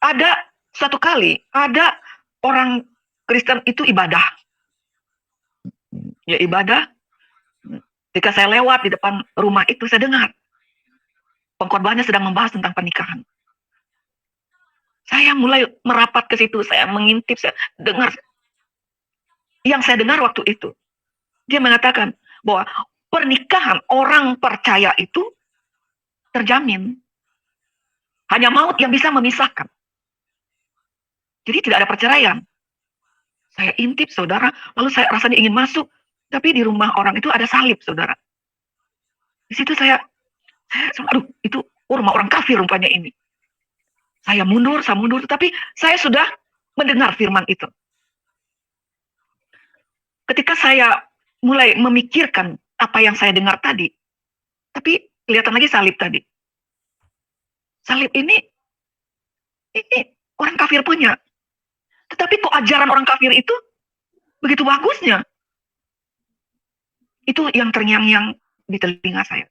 ada satu kali, ada orang Kristen itu ibadah. Ya ibadah, ketika saya lewat di depan rumah itu, saya dengar pengkhotbahnya sedang membahas tentang pernikahan. Saya mulai merapat ke situ, saya mengintip, saya dengar. Yang saya dengar waktu itu, dia mengatakan bahwa pernikahan orang percaya itu terjamin. Hanya maut yang bisa memisahkan. Jadi tidak ada perceraian. Saya intip, saudara, lalu saya rasanya ingin masuk, tapi di rumah orang itu ada salib, saudara. Di situ saya aduh, itu rumah orang kafir rupanya ini. Saya mundur, tapi saya sudah mendengar firman itu. Ketika saya mulai memikirkan apa yang saya dengar tadi, tapi kelihatan lagi salib tadi. Salib ini orang kafir punya. Tetapi kok ajaran orang kafir itu begitu bagusnya? Itu yang terngiang-ngiang di telinga saya.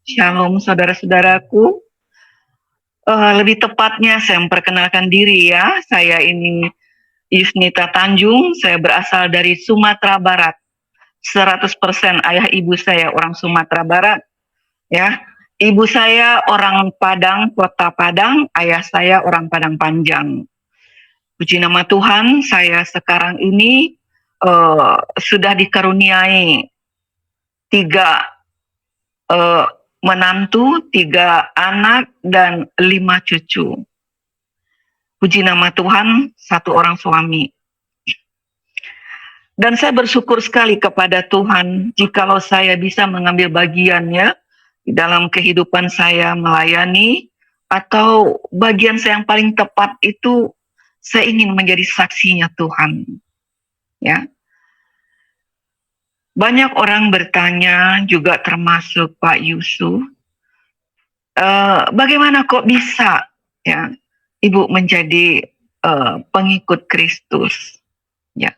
Shalom saudara-saudaraku. Lebih tepatnya saya memperkenalkan diri ya. Saya ini Yusnita Tanjung, saya berasal dari Sumatera Barat. 100% ayah ibu saya orang Sumatera Barat. Ya, ibu saya orang Padang, kota Padang, ayah saya orang Padang Panjang. Puji nama Tuhan, saya sekarang ini sudah dikaruniai 3 menantu, 3 anak, dan 5 cucu. Puji nama Tuhan, 1 orang suami. Dan saya bersyukur sekali kepada Tuhan jikalau saya bisa mengambil bagiannya di dalam kehidupan saya melayani, atau bagian saya yang paling tepat itu saya ingin menjadi saksinya Tuhan. Ya. Banyak orang bertanya, juga termasuk Pak Yusuf, bagaimana kok bisa ya Ibu menjadi pengikut Kristus? Ya,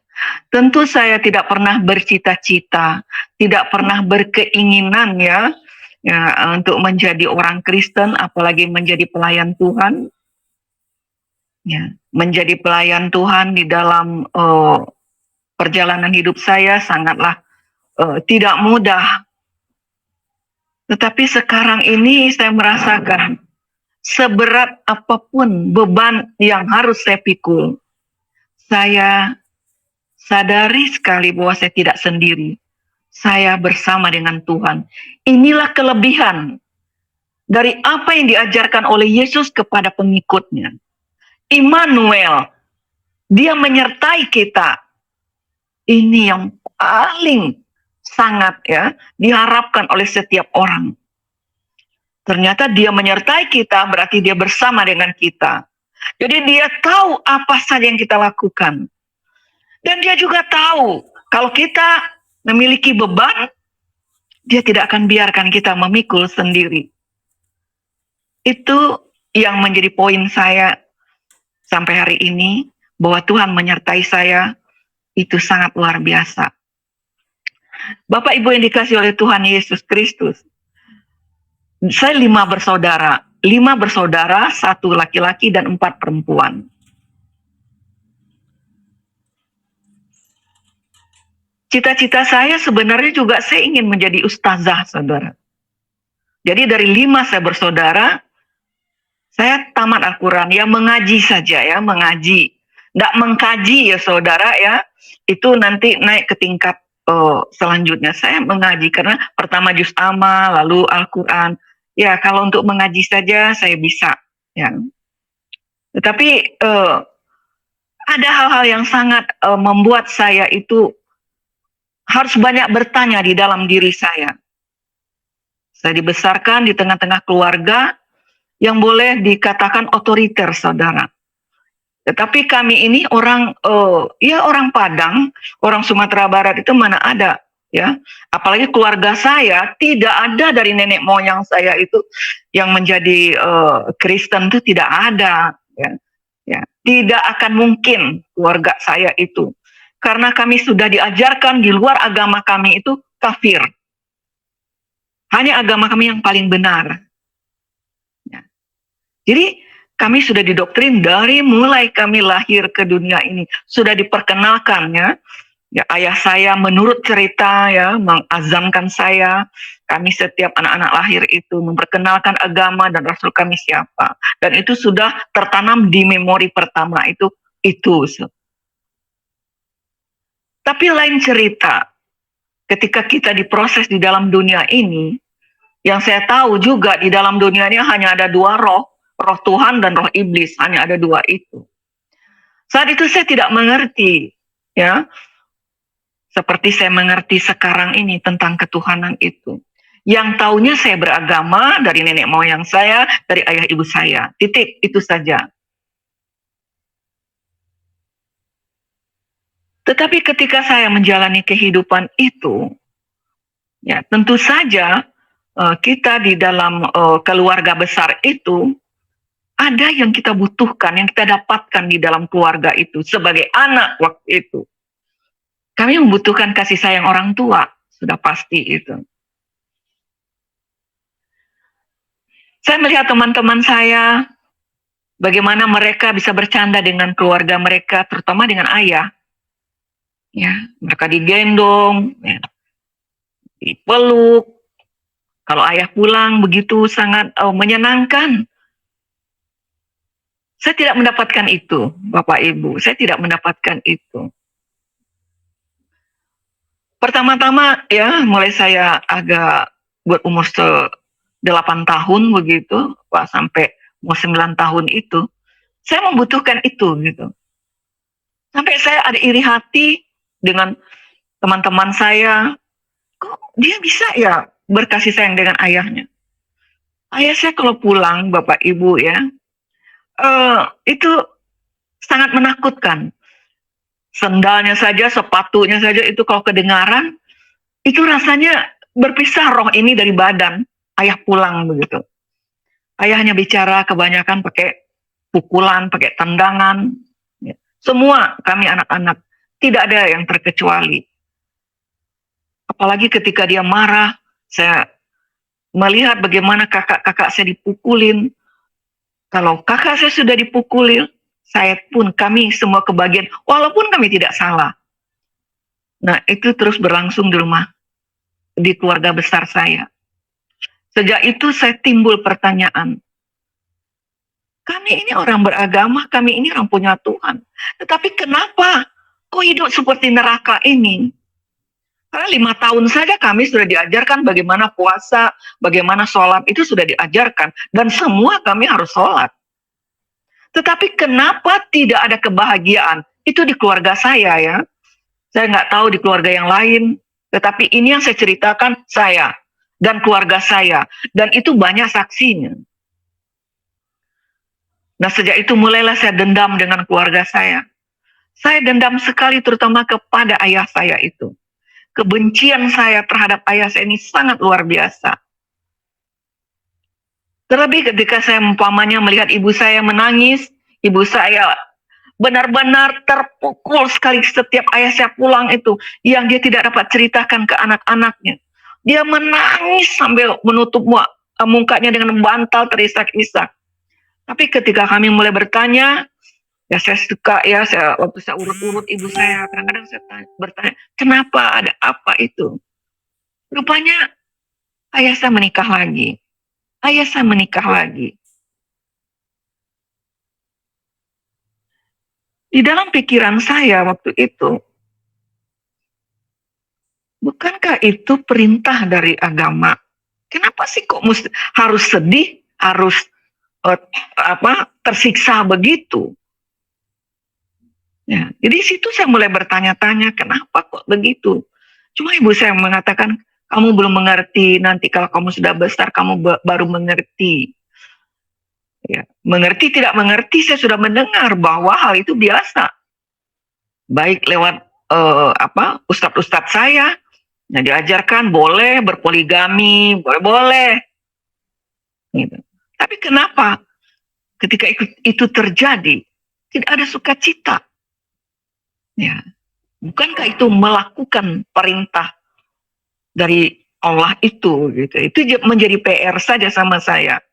tentu saya tidak pernah bercita-cita, tidak pernah berkeinginan ya untuk menjadi orang Kristen, apalagi menjadi pelayan Tuhan. Ya, menjadi pelayan Tuhan di dalam perjalanan hidup saya sangatlah tidak mudah. Tetapi sekarang ini saya merasakan seberat apapun beban yang harus saya pikul, saya sadari sekali bahwa saya tidak sendiri. Saya bersama dengan Tuhan. Inilah kelebihan dari apa yang diajarkan oleh Yesus kepada pengikutnya. Immanuel, dia menyertai kita. Ini yang paling sangat ya diharapkan oleh setiap orang. Ternyata dia menyertai kita, berarti dia bersama dengan kita. Jadi dia tahu apa saja yang kita lakukan. Dan dia juga tahu kalau kita memiliki beban, dia tidak akan biarkan kita memikul sendiri. Itu yang menjadi poin saya sampai hari ini, bahwa Tuhan menyertai saya, itu sangat luar biasa. Bapak Ibu yang dikasihi oleh Tuhan Yesus Kristus, saya 5 bersaudara. 5 bersaudara, 1 laki-laki dan 4 perempuan. Cita-cita saya sebenarnya juga saya ingin menjadi ustazah, saudara. Jadi dari 5 saya bersaudara, saya tamat Al-Quran, ya mengaji saja ya, mengaji. Nggak mengkaji ya saudara ya, itu nanti naik ke tingkat selanjutnya. Saya mengaji karena pertama juz amma, lalu Al-Quran. Ya kalau untuk mengaji saja saya bisa. Ya. Tetapi ada hal-hal yang sangat membuat saya itu harus banyak bertanya di dalam diri saya. Saya dibesarkan di tengah-tengah keluarga yang boleh dikatakan otoriter, saudara. Tetapi kami ini orang orang Padang, orang Sumatera Barat itu mana ada ya. Apalagi keluarga saya tidak ada dari nenek moyang saya itu yang menjadi Kristen, itu tidak ada ya. Ya, tidak akan mungkin keluarga saya itu. karena kami sudah diajarkan di luar agama kami itu kafir. Hanya agama kami yang paling benar. Ya. Jadi kami sudah didoktrin dari mulai kami lahir ke dunia ini, sudah diperkenalkan ya. Ya, ayah saya menurut cerita ya mengazamkan saya, kami setiap anak-anak lahir itu memperkenalkan agama dan rasul kami siapa. Dan itu sudah tertanam di memori pertama itu. Tapi lain cerita ketika kita diproses di dalam dunia ini, yang saya tahu juga di dalam dunia ini hanya ada dua roh, roh Tuhan dan roh iblis, hanya ada dua itu. Saat itu saya tidak mengerti ya, seperti saya mengerti sekarang ini tentang ketuhanan itu. Yang taunya saya beragama dari nenek moyang saya, dari ayah ibu saya. Titik, itu saja. Tetapi ketika saya menjalani kehidupan itu, ya tentu saja kita di dalam keluarga besar itu, ada yang kita butuhkan, yang kita dapatkan di dalam keluarga itu. Sebagai anak waktu itu, kami membutuhkan kasih sayang orang tua, sudah pasti itu. Saya melihat teman-teman saya, bagaimana mereka bisa bercanda dengan keluarga mereka, terutama dengan ayah. Ya, mereka digendong, ya, dipeluk. Kalau ayah pulang begitu sangat menyenangkan. Saya tidak mendapatkan itu, Bapak Ibu. Saya tidak mendapatkan itu. Pertama-tama ya, mulai saya agak buat umur 8 tahun begitu, sampai umur 9 tahun itu, saya membutuhkan itu gitu. Sampai saya ada iri hati dengan teman-teman saya, kok dia bisa ya berkasih sayang dengan ayahnya. Ayah saya kalau pulang, Bapak Ibu ya, itu sangat menakutkan. Sendalnya saja, sepatunya saja itu kalau kedengaran, itu rasanya berpisah roh ini dari badan. Ayah pulang begitu. Ayah hanya bicara kebanyakan pakai pukulan, pakai tendangan. Ya. Semua kami anak-anak, tidak ada yang terkecuali. Apalagi ketika dia marah, saya melihat bagaimana kakak-kakak saya dipukulin. Kalau kakak saya sudah dipukulin, saya pun, kami semua kebagian, walaupun kami tidak salah. Nah, itu terus berlangsung di rumah, di keluarga besar saya. Sejak itu saya timbul pertanyaan, kami ini orang beragama, kami ini orang punya Tuhan. Tetapi kenapa kok hidup seperti neraka ini? Karena 5 tahun saja kami sudah diajarkan bagaimana puasa, bagaimana sholat, itu sudah diajarkan. Dan semua kami harus sholat. Tetapi kenapa tidak ada kebahagiaan? Itu di keluarga saya ya. Saya nggak tahu di keluarga yang lain. Tetapi ini yang saya ceritakan saya dan keluarga saya. Dan itu banyak saksinya. Nah sejak itu mulailah saya dendam dengan keluarga saya. Saya dendam sekali terutama kepada ayah saya itu. Kebencian saya terhadap ayah saya ini sangat luar biasa. Terlebih ketika saya umpamanya melihat ibu saya menangis, ibu saya benar-benar terpukul sekali setiap ayah saya pulang itu, yang dia tidak dapat ceritakan ke anak-anaknya. Dia menangis sambil menutup mukanya dengan bantal terisak-isak. Tapi ketika kami mulai bertanya, ya saya suka ya, waktu saya urut-urut ibu saya, kadang-kadang saya bertanya, kenapa, ada apa itu? Rupanya ayah saya menikah lagi. Ayah saya menikah lagi. Di dalam pikiran saya waktu itu, bukankah itu perintah dari agama? Kenapa sih kok harus sedih, harus tersiksa begitu? Ya, jadi situ saya mulai bertanya-tanya, kenapa kok begitu? Cuma ibu saya mengatakan, kamu belum mengerti, nanti kalau kamu sudah besar, kamu baru mengerti. Ya, mengerti tidak mengerti, saya sudah mendengar bahwa hal itu biasa. Baik lewat ustadz-ustadz saya, yang diajarkan boleh berpoligami, boleh. Gitu. Tapi kenapa ketika itu terjadi, tidak ada sukacita? Ya. Bukankah itu melakukan perintah dari Allah itu gitu. Itu menjadi PR saja sama saya.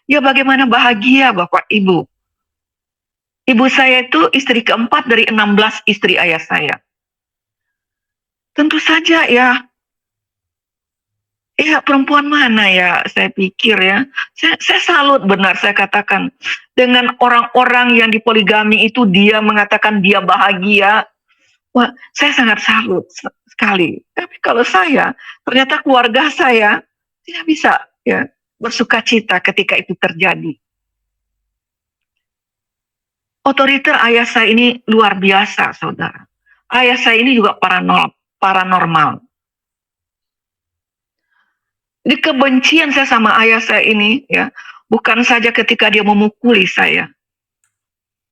Ya bagaimana bahagia Bapak Ibu. Ibu saya itu istri keempat dari 16 istri ayah saya. Tentu saja ya, perempuan mana ya saya pikir ya. Saya salut benar saya katakan. Dengan orang-orang yang dipoligami itu dia mengatakan dia bahagia. Wah, saya sangat salut sekali. Tapi kalau saya, ternyata keluarga saya tidak bisa ya bersuka cita ketika itu terjadi. Otoriter ayah saya ini luar biasa, saudara. Ayah saya ini juga paranormal. Di kebencian saya sama ayah saya ini, ya, bukan saja ketika dia memukuli saya.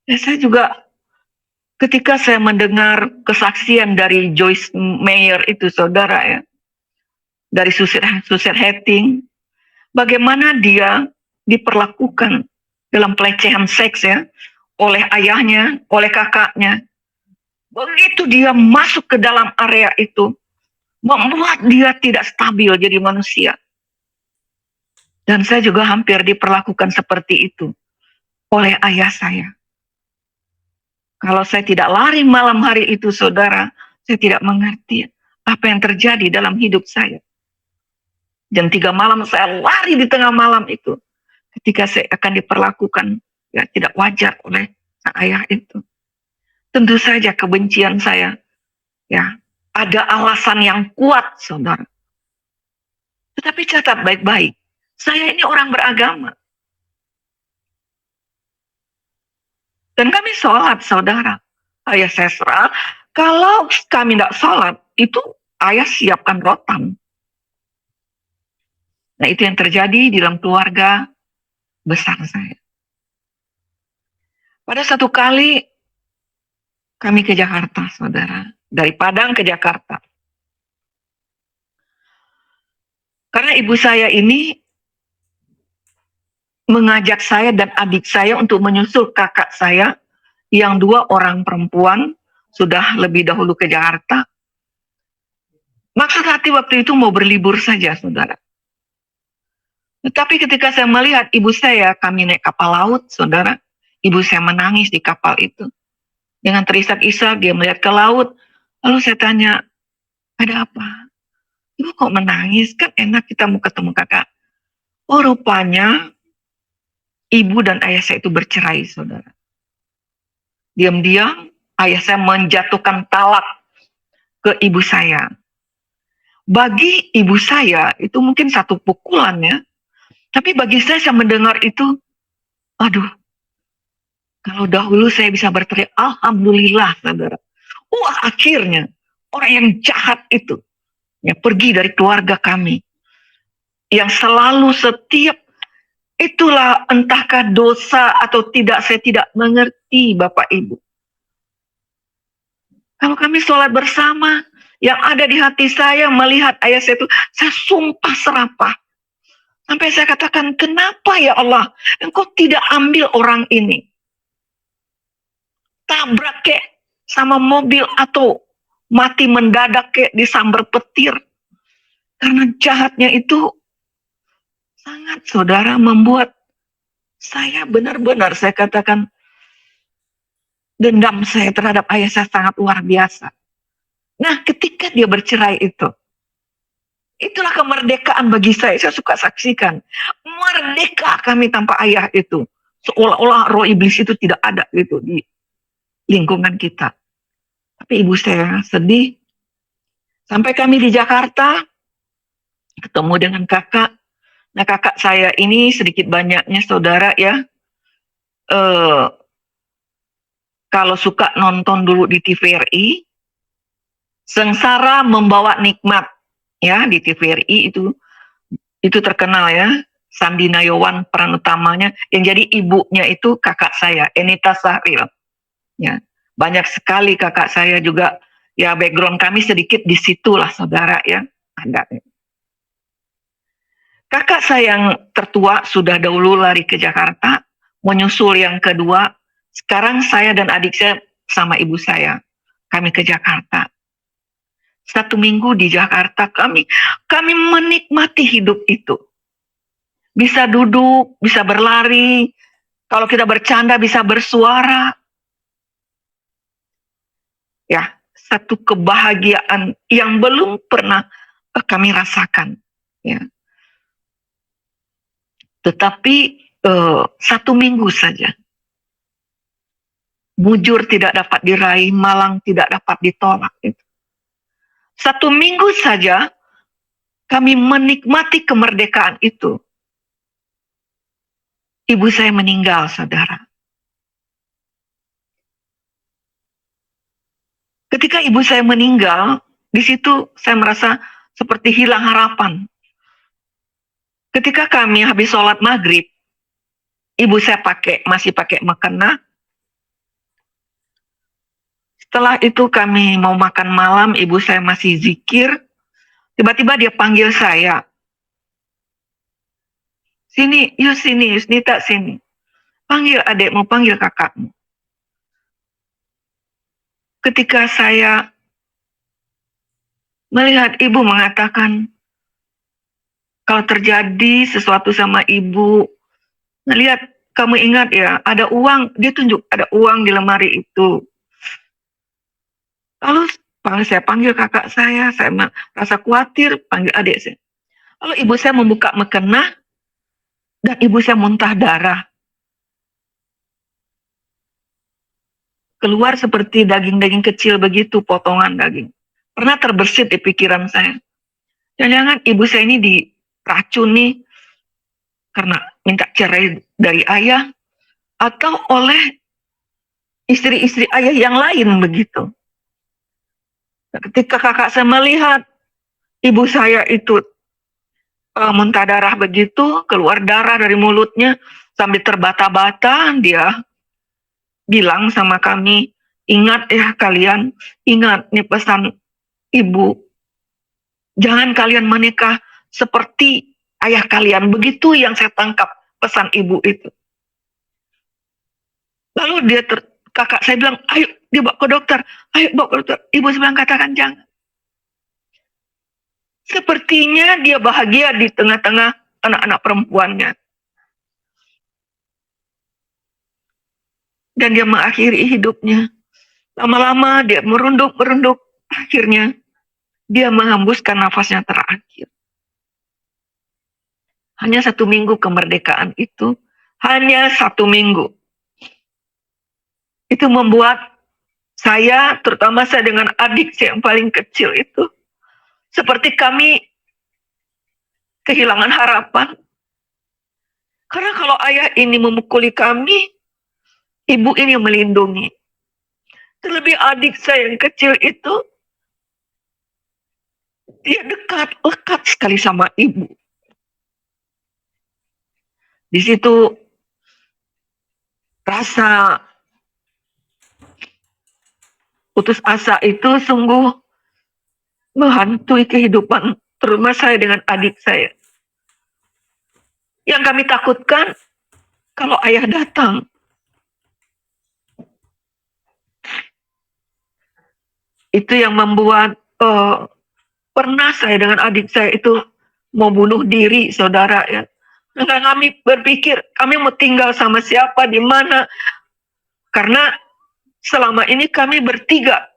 Ya, saya juga ketika saya mendengar kesaksian dari Joyce Meyer itu, saudara ya, dari Suicide Hating, bagaimana dia diperlakukan dalam pelecehan seks ya, oleh ayahnya, oleh kakaknya. Begitu dia masuk ke dalam area itu, membuat dia tidak stabil jadi manusia. Dan saya juga hampir diperlakukan seperti itu oleh ayah saya. Kalau saya tidak lari malam hari itu, saudara, saya tidak mengerti apa yang terjadi dalam hidup saya. Jam 3 malam saya lari di tengah malam itu. Ketika saya akan diperlakukan ya tidak wajar oleh ayah itu. Tentu saja kebencian saya ya ada alasan yang kuat, saudara. Tetapi catat baik-baik, saya ini orang beragama. Dan kami sholat, saudara. Ayah saya serah, kalau kami tidak sholat, itu ayah siapkan rotan. Nah itu yang terjadi di dalam keluarga besar saya. Pada satu kali kami ke Jakarta, saudara. Dari Padang ke Jakarta. Karena ibu saya ini mengajak saya dan adik saya untuk menyusul kakak saya yang 2 orang perempuan sudah lebih dahulu ke Jakarta. Maksud hati waktu itu mau berlibur saja, saudara. Tetapi ketika saya melihat ibu saya, kami naik kapal laut, saudara. Ibu saya menangis di kapal itu. Dengan terisak-isak dia melihat ke laut. Lalu saya tanya, ada apa? Ibu kok menangis? Kan enak kita mau ketemu kakak. Oh rupanya ibu dan ayah saya itu bercerai, saudara. Diam-diam ayah saya menjatuhkan talak ke ibu saya. Bagi ibu saya itu mungkin satu pukulan ya. Tapi bagi saya mendengar itu, aduh, kalau dahulu saya bisa berteriak, alhamdulillah, saudara. Wah, akhirnya orang yang jahat itu ya pergi dari keluarga kami. Yang selalu setiap itulah entahkah dosa atau tidak, saya tidak mengerti Bapak Ibu. Kalau kami sholat bersama, yang ada di hati saya melihat ayah saya itu, saya sumpah serapah. Sampai saya katakan, kenapa ya Allah, engkau tidak ambil orang ini? Tabrak kek sama mobil atau mati mendadak kek disambar petir. Karena jahatnya itu sangat, saudara, membuat saya benar-benar, saya katakan, dendam saya terhadap ayah saya sangat luar biasa. Nah, ketika dia bercerai itu, itulah kemerdekaan bagi saya suka saksikan. Merdeka kami tanpa ayah itu. Seolah-olah roh iblis itu tidak ada gitu di lingkungan kita. Tapi ibu saya sedih. Sampai kami di Jakarta, ketemu dengan kakak. Nah kakak saya ini sedikit banyaknya saudara ya, kalau suka nonton dulu di TVRI, Sengsara Membawa Nikmat ya di TVRI itu terkenal ya. Sandi Nayawan peran utamanya, yang jadi ibunya itu kakak saya, Enita Sahril. Ya, banyak sekali kakak saya juga ya, background kami sedikit di situlah saudara ya, ada. Kakak saya yang tertua sudah dahulu lari ke Jakarta, menyusul yang kedua. Sekarang saya dan adik saya sama ibu saya. kami ke Jakarta. 1 minggu di Jakarta kami menikmati hidup itu. Bisa duduk, bisa berlari, kalau kita bercanda bisa bersuara. Ya, satu kebahagiaan yang belum pernah kami rasakan. Ya. Tetapi 1 minggu saja. Mujur tidak dapat diraih, malang tidak dapat ditolak. 1 minggu saja kami menikmati kemerdekaan itu. Ibu saya meninggal, saudara. Ketika ibu saya meninggal, di situ saya merasa seperti hilang harapan. Ketika kami habis sholat maghrib, ibu saya masih pakai mukena. Setelah itu kami mau makan malam, ibu saya masih zikir. Tiba-tiba dia panggil saya. Sini, Yusnita, sini. Panggil adekmu, panggil kakakmu. Ketika saya melihat ibu mengatakan, kalau terjadi sesuatu sama ibu, ngelihat, kamu ingat ya, ada uang, dia tunjuk, ada uang di lemari itu. Lalu saya panggil kakak saya merasa khawatir, panggil adik saya. Lalu ibu saya membuka mukena, dan ibu saya muntah darah. Keluar seperti daging-daging kecil begitu, potongan daging. Pernah terbersit di pikiran saya. Jangan-jangan ibu saya ini diracuni karena minta cerai dari ayah, atau oleh istri-istri ayah yang lain begitu. Ketika kakak saya melihat ibu saya itu muntah darah begitu, keluar darah dari mulutnya, sambil terbata-bata, dia bilang sama kami, ingat ya kalian, ingat nih pesan ibu, jangan kalian menikah seperti ayah kalian. Begitu yang saya tangkap pesan ibu itu. Lalu kakak saya bilang, ayo dibawa ke dokter, ayo bawa ke dokter. Ibu saya bilang, katakan jangan. Sepertinya dia bahagia di tengah-tengah anak-anak perempuannya. Dan dia mengakhiri hidupnya. Lama-lama dia merunduk. Akhirnya dia menghembuskan nafasnya terakhir. Hanya 1 minggu kemerdekaan itu. Hanya 1 minggu. Itu membuat saya, terutama saya dengan adik saya yang paling kecil itu, seperti kami kehilangan harapan. Karena kalau ayah ini memukuli kami, ibu ini melindungi. Terlebih adik saya yang kecil itu, dia lekat sekali sama ibu. Di situ rasa putus asa itu sungguh menghantui kehidupan terutama saya dengan adik saya. Yang kami takutkan kalau ayah datang, itu yang membuat pernah saya dengan adik saya itu mau bunuh diri, saudara ya. Karena kami berpikir kami mau tinggal sama siapa, di mana, karena selama ini kami bertiga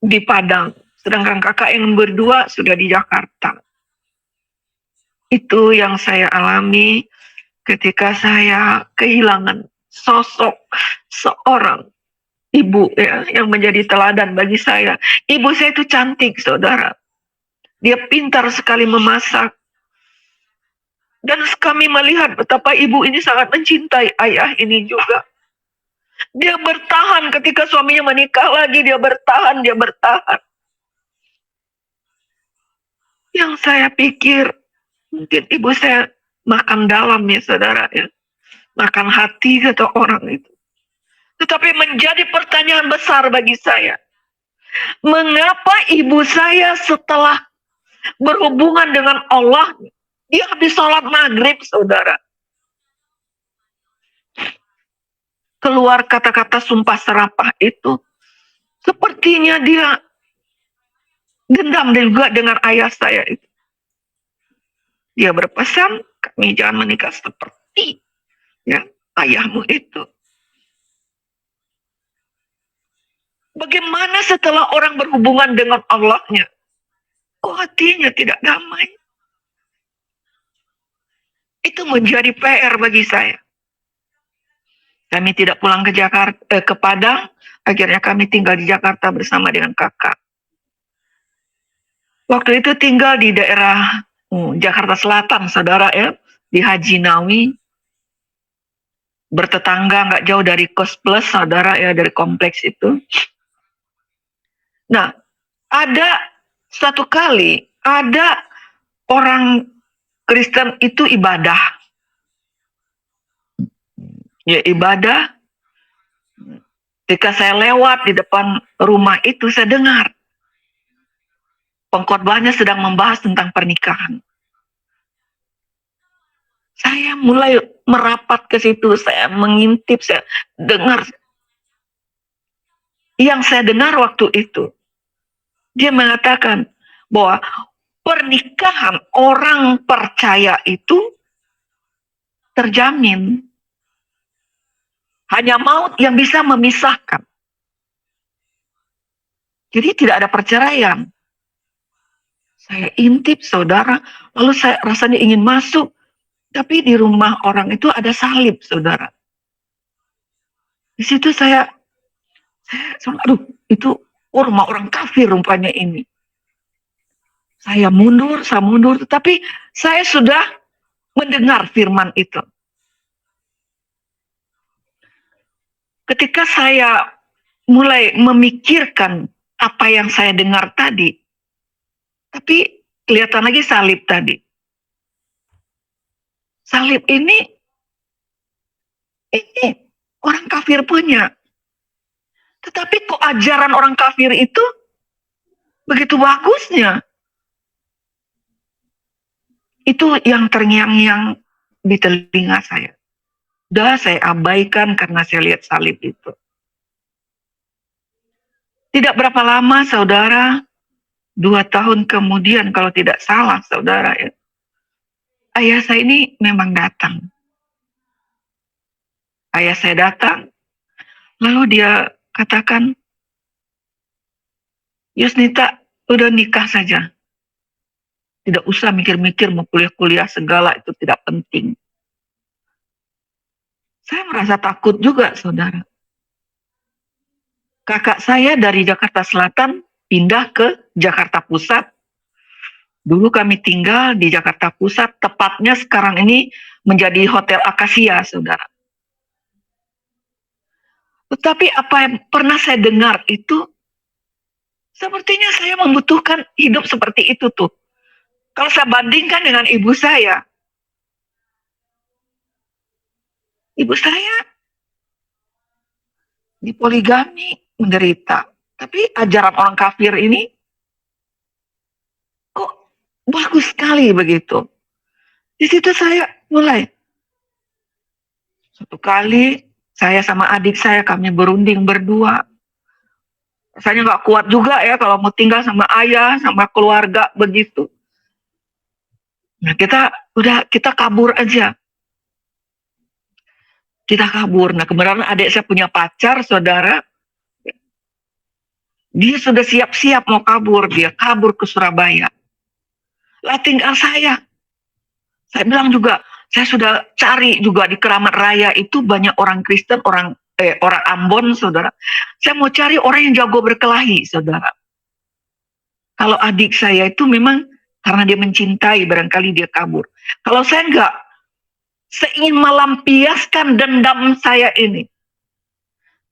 di Padang, sedangkan kakak yang berdua sudah di Jakarta. Itu yang saya alami ketika saya kehilangan sosok seorang ibu ya, yang menjadi teladan bagi saya. Ibu saya itu cantik, saudara. Dia pintar sekali memasak. Dan kami melihat betapa ibu ini sangat mencintai ayah ini juga. Dia bertahan ketika suaminya menikah lagi, dia bertahan. Yang saya pikir, mungkin ibu saya makan dalam ya, saudara ya. Makan hati kata orang itu. Tetapi menjadi pertanyaan besar bagi saya. Mengapa ibu saya setelah berhubungan dengan Allah, dia habis sholat maghrib, saudara, keluar kata-kata sumpah serapah itu, Sepertinya dia dendam juga dengan ayah saya itu. Dia berpesan, kami jangan menikah seperti ya ayahmu itu. Bagaimana setelah orang berhubungan dengan Allahnya, kok hatinya tidak damai? Itu menjadi PR bagi saya. Kami tidak pulang ke Jakarta, ke Padang. Akhirnya kami tinggal di Jakarta bersama dengan kakak. Waktu itu tinggal di daerah Jakarta Selatan, saudara ya, di Haji Nawi, bertetangga nggak jauh dari Kos Plus, saudara ya, dari kompleks itu. Nah, ada suatu kali ada orang Kristen itu ibadah, ya ibadah. Ketika saya lewat di depan rumah itu, saya dengar pengkhotbahnya sedang membahas tentang pernikahan. Saya mulai merapat ke situ, saya mengintip, saya dengar. Yang saya dengar waktu itu, dia mengatakan bahwa pernikahan orang percaya itu terjamin. Hanya maut yang bisa memisahkan. Jadi tidak ada perceraian. Saya intip, saudara, lalu saya rasanya ingin masuk. Tapi di rumah orang itu ada salib, saudara. Di situ saya aduh, itu rumah orang kafir rupanya ini. Saya mundur, tetapi saya sudah mendengar firman itu. Ketika saya mulai memikirkan apa yang saya dengar tadi, tapi kelihatan lagi salib tadi. Salib ini orang kafir punya. Tetapi kok ajaran orang kafir itu begitu bagusnya? Itu yang terngiang-ngiang di telinga saya. Udah saya abaikan karena saya lihat salib itu. Tidak berapa lama, saudara, 2 tahun kemudian kalau tidak salah, saudara, ya, ayah saya ini memang datang. Ayah saya datang, lalu dia katakan, Yusnita, udah nikah saja. Tidak usah mikir-mikir mau kuliah-kuliah segala, itu tidak penting. Saya merasa takut juga, saudara. Kakak saya dari Jakarta Selatan pindah ke Jakarta Pusat. Dulu kami tinggal di Jakarta Pusat, tepatnya sekarang ini menjadi Hotel Akasia, saudara. Tetapi apa yang pernah saya dengar itu, sepertinya saya membutuhkan hidup seperti itu tuh. Kalau saya bandingkan dengan ibu saya dipoligami, menderita. Tapi ajaran orang kafir ini kok bagus sekali begitu. Di situ saya mulai. Suatu kali saya sama adik saya, kami berunding berdua. Rasanya nggak kuat juga ya kalau mau tinggal sama ayah, sama keluarga begitu. Nah kita kabur aja. Kita kabur. Nah kebenaran adik saya punya pacar, saudara. Dia sudah siap-siap mau kabur. Dia kabur ke Surabaya. Lah tinggal saya. Saya bilang juga, saya sudah cari juga di Keramat Raya itu banyak orang Kristen, orang Ambon, saudara. Saya mau cari orang yang jago berkelahi, saudara. Kalau adik saya itu memang karena dia mencintai, barangkali dia kabur. Kalau saya enggak, saya ingin melampiaskan dendam saya ini.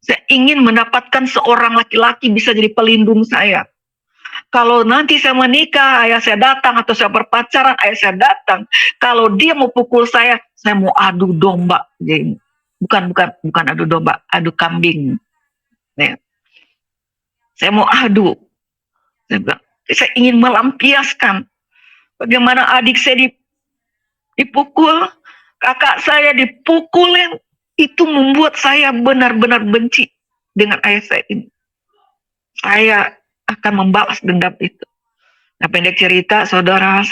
Saya ingin mendapatkan seorang laki-laki bisa jadi pelindung saya. Kalau nanti saya menikah, ayah saya datang, atau saya berpacaran, ayah saya datang. Kalau dia mau pukul saya mau adu domba. Jadi, bukan adu domba, adu kambing. Ya. Saya mau adu. Saya ingin melampiaskan bagaimana adik saya dipukul, kakak saya dipukulin. Itu membuat saya benar-benar benci dengan ayah saya ini. saya akan membalas dendam itu. Nah, pendek cerita, saudara,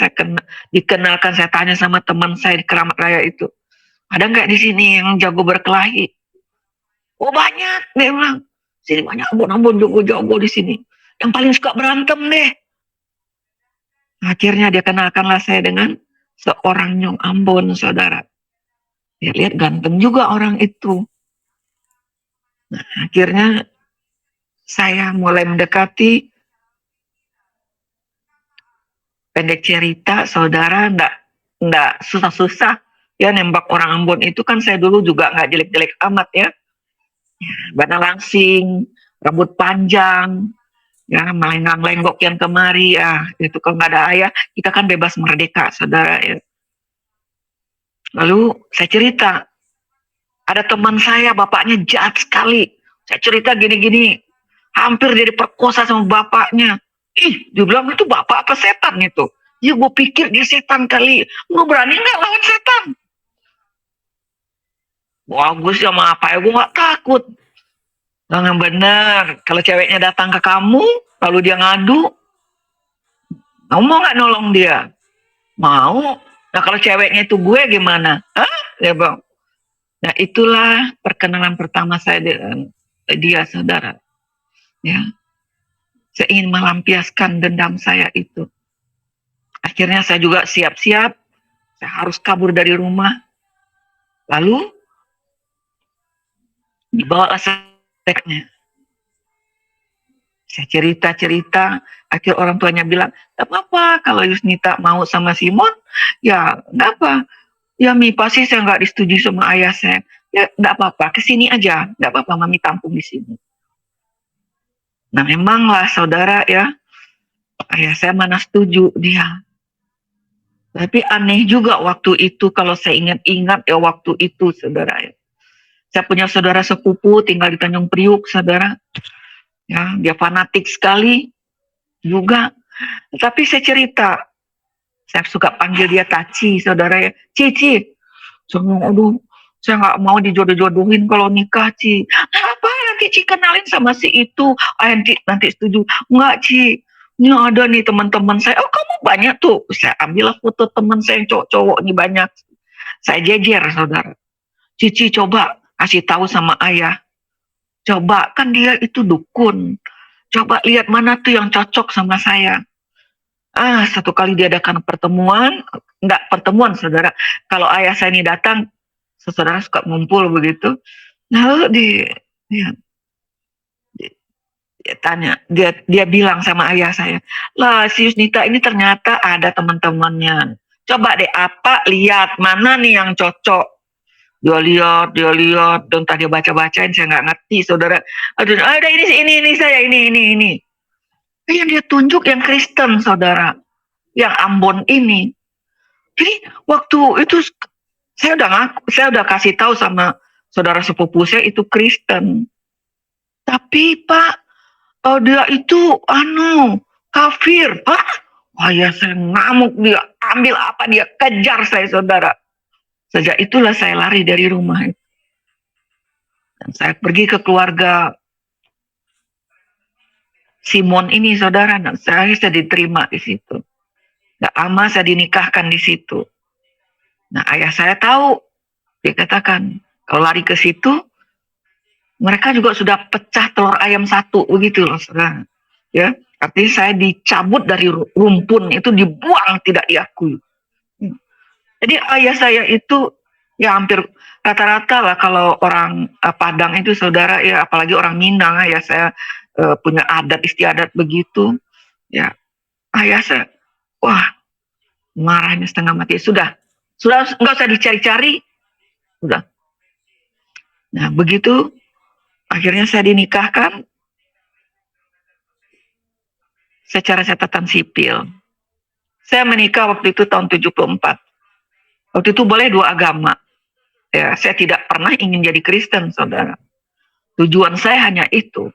dikenalkan, saya tanya sama teman saya di Keramat Raya itu, ada nggak di sini yang jago berkelahi? Oh banyak, dia bilang. Sini banyak ambon-ambon jago-jago di sini. Yang paling suka berantem deh. Akhirnya dia kenalkanlah saya dengan seorang Nyong Ambon, saudara. Dia lihat ganteng juga orang itu. Nah, akhirnya saya mulai mendekati. Pendek cerita, saudara, nggak susah-susah ya nembak orang Ambon itu. Kan saya dulu juga nggak jelek-jelek amat ya, badan langsing, rambut panjang, ya melenggang lenggok yang kemari ya. Itu kalau nggak ada ayah, kita kan bebas merdeka, saudara ya. Lalu saya cerita, ada teman saya bapaknya jahat sekali. Saya cerita gini-gini, hampir jadi perkosa sama bapaknya. Ih, dia bilang itu bapak apa setan itu? Ya gue pikir dia setan kali. Gue berani nggak lawan setan? Bagus sama apa ya, gue nggak takut. Jangan bener, kalau ceweknya datang ke kamu, lalu dia ngadu, kamu mau nggak nolong dia? Mau. Nah kalau ceweknya itu gue gimana? Hah? Ya bang. Nah itulah perkenalan pertama saya dengan dia, saudara. Ya, saya ingin melampiaskan dendam saya itu. Akhirnya saya juga siap-siap, saya harus kabur dari rumah. Lalu dibawa seknya. Saya cerita-cerita, akhir orang tuanya bilang, gak apa-apa kalau Yusnita mau sama Simon, ya gak apa. Ya Mi, pasti saya gak disetujui sama ayah saya. Ya gak apa-apa, kesini aja, gak apa-apa, Mami tampung di sini. Nah memanglah saudara ya, ayah saya mana setuju dia. Tapi aneh juga waktu itu, kalau saya ingat-ingat ya waktu itu, saudara ya. Saya punya saudara sepupu tinggal di Tanjung Priuk, saudara. Ya, dia fanatik sekali juga. Tapi saya cerita, saya suka panggil dia Taci, saudara ya. Cici, aduh, saya nggak mau dijodoh-jodohin kalau nikah, Ci. Apa nanti Ci kenalin sama si itu? Nanti setuju. Nggak, Ci. Ini ada nih teman-teman saya. Oh, kamu banyak tuh. Saya ambil foto teman saya yang cowok-cowok ini banyak. Saya jejer, saudara. Cici coba kasih tahu sama ayah. Coba, kan dia itu dukun. Coba lihat mana tuh yang cocok sama saya. Satu kali diadakan pertemuan, enggak pertemuan, saudara. Kalau ayah saya ini datang, saudara suka ngumpul begitu. Lalu dia tanya, dia bilang sama ayah saya, lah si Yusnita ini ternyata ada teman-temannya. Coba deh lihat mana nih yang cocok. Dia lihat, dan tadi baca-bacain, saya nggak ngerti, saudara. Aduh, ada ini saya, ini. Yang dia tunjuk yang Kristen, saudara. Yang Ambon ini. Jadi waktu itu saya udah kasih tahu sama saudara sepupu saya itu Kristen. Tapi Pak, dia itu kafir. Wah ya, saya ngamuk, dia ambil apa, dia kejar saya, saudara. Sejak itulah saya lari dari rumah. Dan saya pergi ke keluarga Simon ini, saudara. Dan saya diterima di situ. Gak lama saya dinikahkan di situ. Nah ayah saya tahu, dia katakan kalau lari ke situ, mereka juga sudah pecah telur ayam satu begitu loh, saudara. Ya, artinya saya dicabut dari rumpun itu, dibuang, tidak diakui. Jadi ayah saya itu ya hampir rata-rata lah kalau orang Padang itu, saudara ya, apalagi orang Minang ya, saya punya adat istiadat begitu ya. Ayah saya, wah, marahnya setengah mati. Sudah nggak usah dicari-cari, sudah. Nah begitu akhirnya saya dinikahkan secara catatan sipil. Saya menikah waktu itu tahun 74. Waktu itu boleh dua agama. Ya, saya tidak pernah ingin jadi Kristen, saudara. Tujuan saya hanya itu.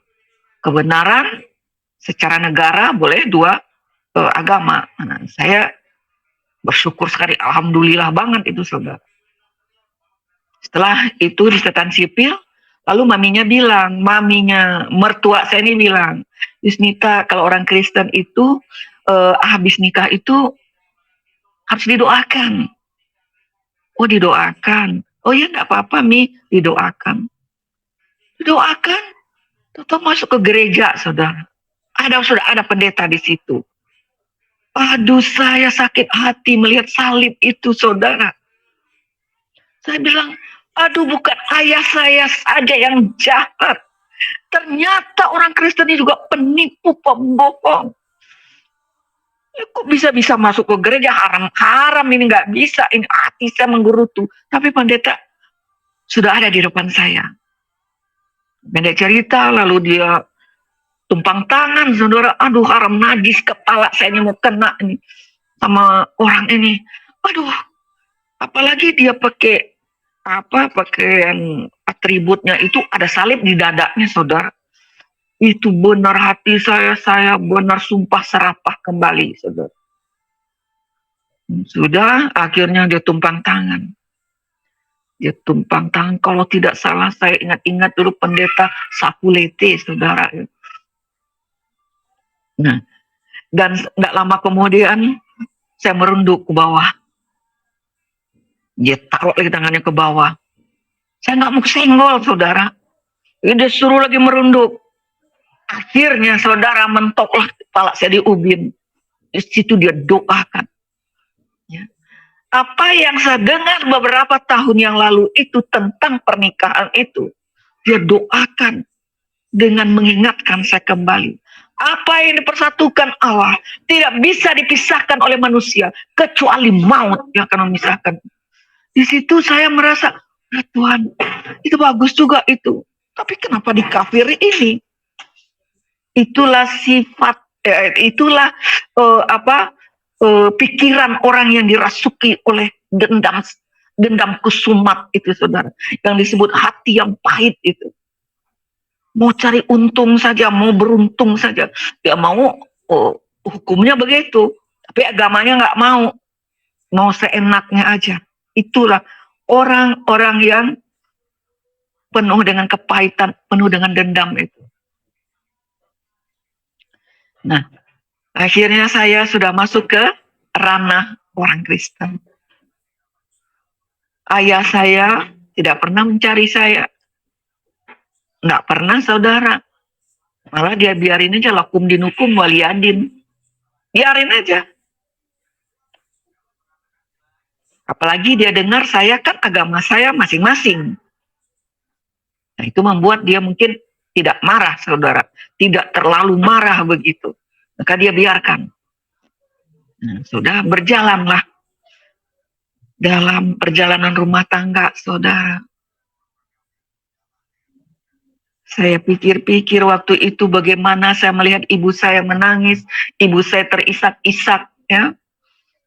Kebenaran secara negara boleh dua agama. Nah, saya bersyukur sekali, alhamdulillah banget itu, saudara. Setelah itu di catatan sipil, lalu maminya mertua saya ini bilang, Habis nikah, kalau orang Kristen itu habis nikah itu harus didoakan. Oh, didoakan. Oh ya, nggak apa-apa, Mi, didoakan. Didoakan, tetap masuk ke gereja, saudara. Sudah ada pendeta di situ. Aduh, saya sakit hati melihat salib itu, saudara. Saya bilang, aduh, bukan ayah saya saja yang jahat. Ternyata orang Kristen ini juga penipu, pembohong. Kok bisa-bisa masuk ke gereja, haram ini, nggak bisa. Ini hati saya menggerutu. Tapi pendeta sudah ada di depan saya. Pendeta cerita, lalu dia tumpang tangan, saudara. Aduh, haram najis, kepala saya ini mau kena ini sama orang ini. Aduh, apalagi dia pakai pakaian atributnya itu ada salib di dadanya, saudara. Itu benar hati saya benar sumpah serapah kembali, saudara. Sudah, akhirnya dia tumpang tangan. Dia tumpang tangan, kalau tidak salah saya ingat-ingat dulu pendeta Sapulete, saudara. Nah, dan tidak lama kemudian saya merunduk ke bawah. Dia taruh lagi tangannya ke bawah. Saya nggak mau senggol, saudara. Dia suruh lagi merunduk. Akhirnya saudara mentoklah kepala saya di ubin. Di situ dia doakan. Ya. Apa yang saya dengar beberapa tahun yang lalu itu tentang pernikahan itu, dia doakan dengan mengingatkan saya kembali. Apa yang dipersatukan Allah tidak bisa dipisahkan oleh manusia kecuali maut yang akan memisahkan. Di situ saya merasa, ya Tuhan, itu bagus juga itu. Tapi kenapa dikafiri ini? Itulah sifat, pikiran orang yang dirasuki oleh dendam kusumat itu, saudara. Yang disebut hati yang pahit itu. Mau cari untung saja, mau beruntung saja. Dia mau hukumnya begitu. Tapi agamanya nggak mau. Mau seenaknya aja. Itulah orang-orang yang penuh dengan kepahitan, penuh dengan dendam itu. Nah, akhirnya saya sudah masuk ke ranah orang Kristen. Ayah saya tidak pernah mencari saya. Nggak pernah, saudara. Malah dia biarin aja, lakum dinukum waliyadin. Biarin aja. Apalagi dia dengar saya kan agama saya masing-masing. Nah, itu membuat dia mungkin tidak marah, saudara. Tidak terlalu marah begitu. Maka dia biarkan. Nah, sudah berjalanlah dalam perjalanan rumah tangga, saudara. Saya pikir-pikir waktu itu bagaimana saya melihat ibu saya menangis, ibu saya terisak-isak, ya.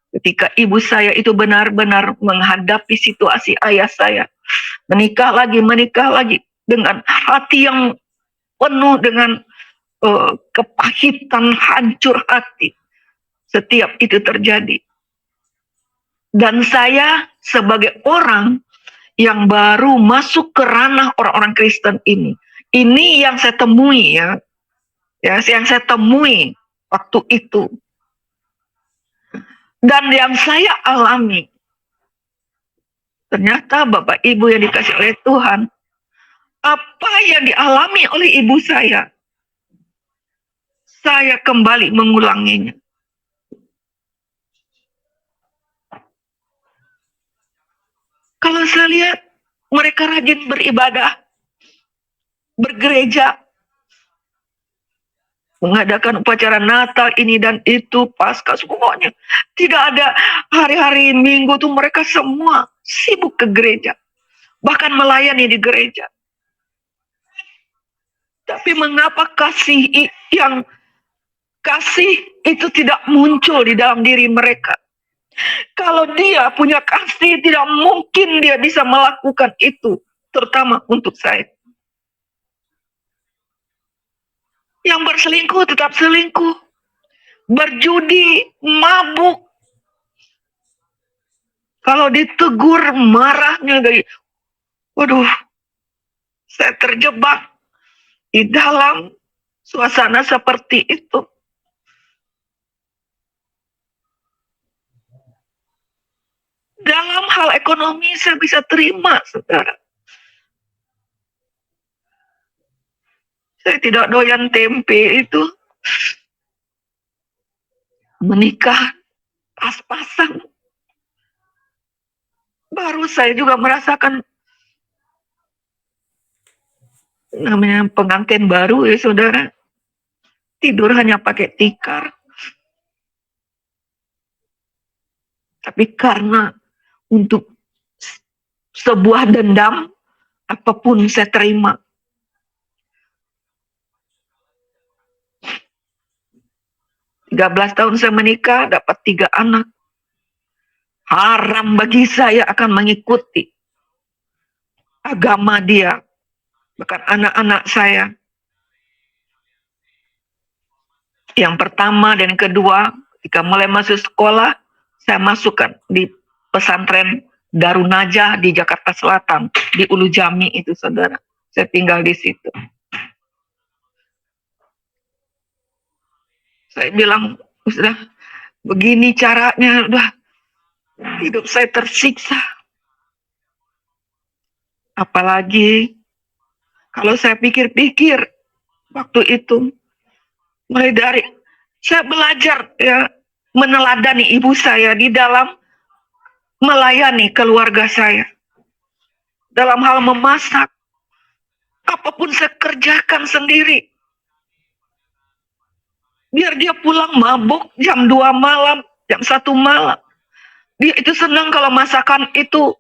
Ketika ibu saya itu benar-benar menghadapi situasi ayah saya, menikah lagi dengan hati yang penuh dengan kepahitan, hancur hati. Setiap itu terjadi. Dan saya sebagai orang yang baru masuk ke ranah orang-orang Kristen ini yang saya temui, ya yang saya temui waktu itu. Dan yang saya alami, ternyata Bapak Ibu yang dikasih oleh Tuhan, apa yang dialami oleh ibu saya kembali mengulanginya. Kalau saya lihat mereka rajin beribadah, bergereja, mengadakan upacara Natal ini dan itu, Paskah, semuanya. Tidak ada hari-hari Minggu tuh mereka semua sibuk ke gereja. Bahkan melayani di gereja. Tapi mengapa kasih itu tidak muncul di dalam diri mereka? Kalau dia punya kasih, tidak mungkin dia bisa melakukan itu. Terutama untuk saya. Yang berselingkuh tetap selingkuh. Berjudi, mabuk. Kalau ditegur, marahnya dari, waduh, saya terjebak di dalam suasana seperti itu. Dalam hal ekonomi saya bisa terima, saudara. Saya tidak doyan tempe itu. Menikah pas-pasan. Baru saya juga merasakan namanya pengantin baru ya saudara. Tidur hanya pakai tikar. Tapi karena untuk sebuah dendam, apapun saya terima. Tiga 13 tahun saya menikah, dapat 3 anak. Haram bagi saya akan mengikuti agama dia. Bahkan anak-anak saya. Yang pertama dan kedua, ketika mulai masuk sekolah, saya masukkan di pesantren Darun Najah di Jakarta Selatan, di Ulu Jami itu saudara. Saya tinggal di situ. Saya bilang, sudah begini caranya, udah hidup saya tersiksa. Apalagi kalau saya pikir-pikir waktu itu, mulai dari saya belajar ya meneladani ibu saya di dalam melayani keluarga saya. Dalam hal memasak, apapun saya kerjakan sendiri. Biar dia pulang mabuk jam 2 malam, jam 1 malam. Dia itu senang kalau masakan itu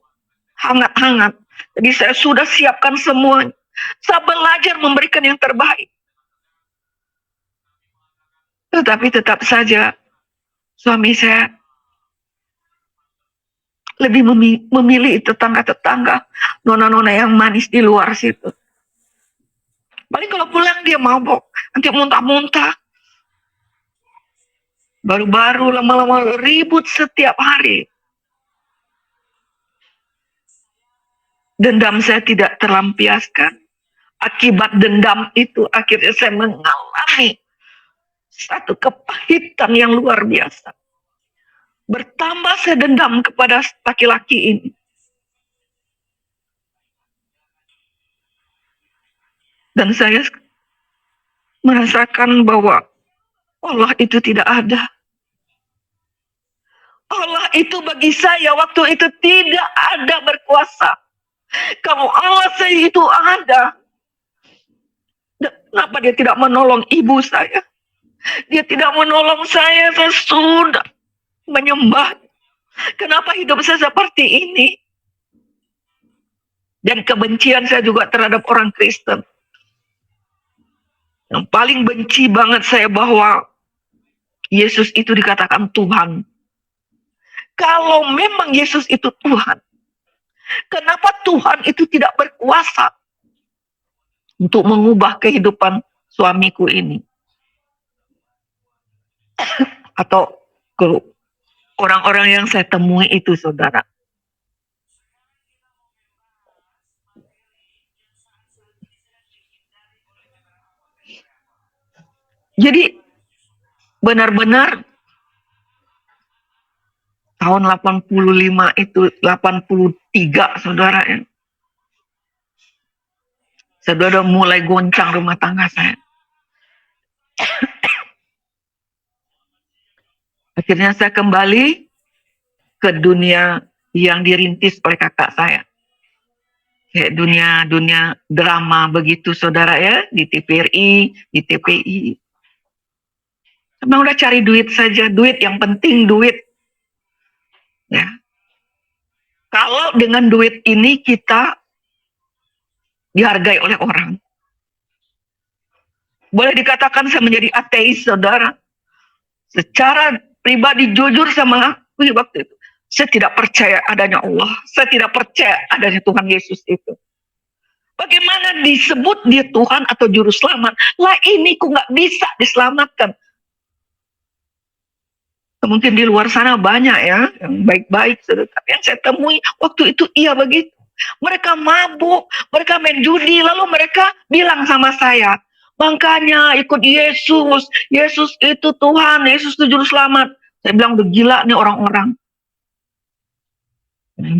hangat-hangat. Jadi saya sudah siapkan semuanya. Saya belajar memberikan yang terbaik. Tetapi tetap saja suami saya lebih memilih tetangga-tetangga, nona-nona yang manis di luar situ. Paling kalau pulang dia mabok, nanti muntah-muntah. Baru-baru lama-lama ribut setiap hari. Dendam saya tidak terlampiaskan. Akibat dendam itu akhirnya saya mengalami satu kepahitan yang luar biasa. Bertambah saya dendam kepada laki-laki ini. Dan saya merasakan bahwa Allah itu tidak ada. Allah itu bagi saya waktu itu tidak ada berkuasa. Kalau Allah saya itu ada, kenapa dia tidak menolong ibu saya? Dia tidak menolong saya sudah menyembah. Kenapa hidup saya seperti ini? Dan kebencian saya juga terhadap orang Kristen. Yang paling benci banget saya bahwa Yesus itu dikatakan Tuhan. Kalau memang Yesus itu Tuhan, kenapa Tuhan itu tidak berkuasa untuk mengubah kehidupan suamiku ini? Atau ke orang-orang yang saya temui itu, saudara. Jadi benar-benar tahun 85 itu 83 saudara ya. Saya udah mulai goncang rumah tangga saya. Akhirnya saya kembali ke dunia yang dirintis oleh kakak saya. Kayak dunia drama begitu saudara ya, di TVRI, di TPI. Memang udah cari duit saja, duit yang penting duit. Ya. Kalau dengan duit ini kita dihargai oleh orang. Boleh dikatakan saya menjadi ateis, saudara. Secara pribadi jujur saya mengakui waktu itu. Saya tidak percaya adanya Allah. Saya tidak percaya adanya Tuhan Yesus itu. Bagaimana disebut dia Tuhan atau juru selamat? Lah ini kok nggak bisa diselamatkan? Mungkin di luar sana banyak ya yang baik-baik, tapi yang saya temui waktu itu iya begitu. Mereka mabuk, mereka main judi, lalu mereka bilang sama saya, Makanya ikut Yesus. Yesus itu Tuhan. Yesus itu juru selamat. Saya bilang udah gila nih orang-orang.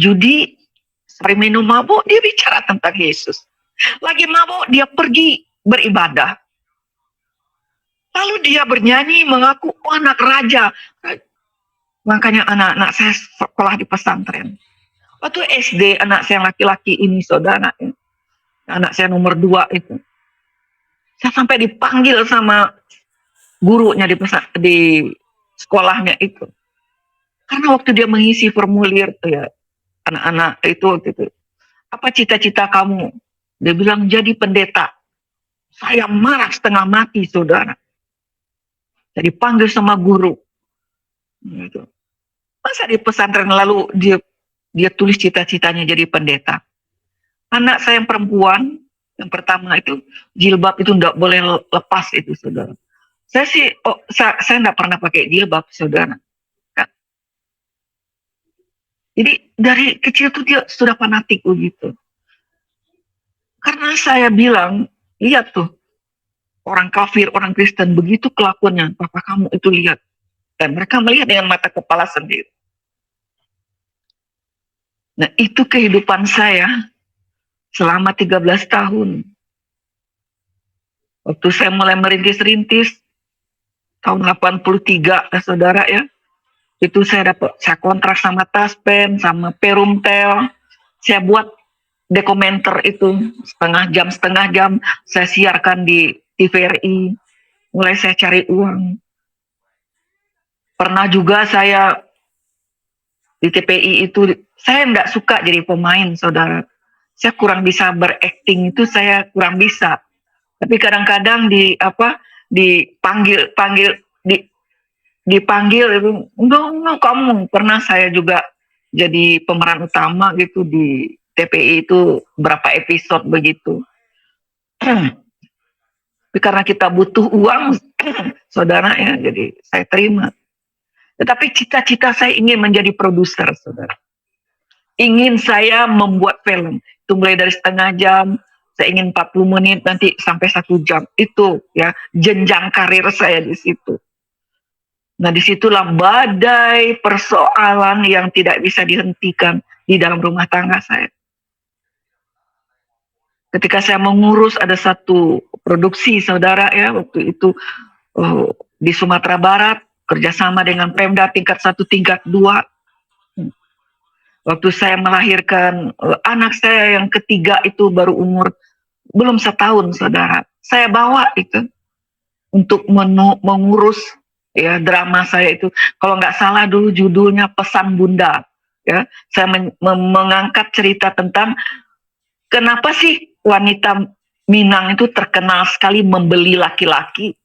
Judi, sering minum mabuk, dia bicara tentang Yesus. Lagi mabuk, dia pergi beribadah. Lalu dia bernyanyi mengaku anak raja. Makanya anak-anak saya sekolah di pesantren. Waktu SD, anak saya yang laki-laki ini, saudara, anak saya nomor 2 itu. Saya sampai dipanggil sama gurunya di sekolahnya itu. Karena waktu dia mengisi formulir, ya anak-anak itu waktu itu, apa cita-cita kamu? Dia bilang jadi pendeta. Saya marah setengah mati, saudara. Jadi panggil sama guru. Gitu. Masa di pesantren lalu dia tulis cita-citanya jadi pendeta. Anak saya yang perempuan, yang pertama itu, jilbab itu enggak boleh lepas itu, saudara. Saya enggak pernah pakai jilbab, saudara. Jadi dari kecil tuh dia sudah fanatik begitu. Karena saya bilang, lihat tuh, orang kafir, orang Kristen, begitu kelakuannya, papa kamu itu lihat. Dan mereka melihat dengan mata kepala sendiri. Nah, itu kehidupan saya selama 13 tahun. Waktu saya mulai merintis-rintis, tahun 83, saudara ya, itu saya kontrak sama Taspen, sama Perumtel, saya buat dokumenter itu setengah jam, saya siarkan di TVRI, mulai saya cari uang. Pernah juga saya di TPI itu, saya enggak suka jadi pemain, saudara. Saya kurang bisa berakting, itu saya kurang bisa. Tapi kadang-kadang dipanggil itu, enggak kamu. Pernah saya juga jadi pemeran utama gitu di TPI itu berapa episode begitu. Tapi karena kita butuh uang, saudara ya, jadi saya terima. Tetapi cita-cita saya ingin menjadi produser, saudara. Ingin saya membuat film. Itu mulai dari setengah jam, saya ingin 40 menit, nanti sampai 1 jam. Itu ya jenjang karir saya di situ. Nah, disitulah badai persoalan yang tidak bisa dihentikan di dalam rumah tangga saya. Ketika saya mengurus ada satu produksi, saudara ya, waktu itu di Sumatera Barat, kerjasama dengan Pemda tingkat 1, tingkat 2. Waktu saya melahirkan anak saya yang ketiga itu baru umur belum setahun, saudara. Saya bawa itu untuk mengurus ya drama saya itu. Kalau nggak salah dulu judulnya Pesan Bunda. Ya, saya mengangkat cerita tentang kenapa sih wanita Minang itu terkenal sekali membeli laki-laki.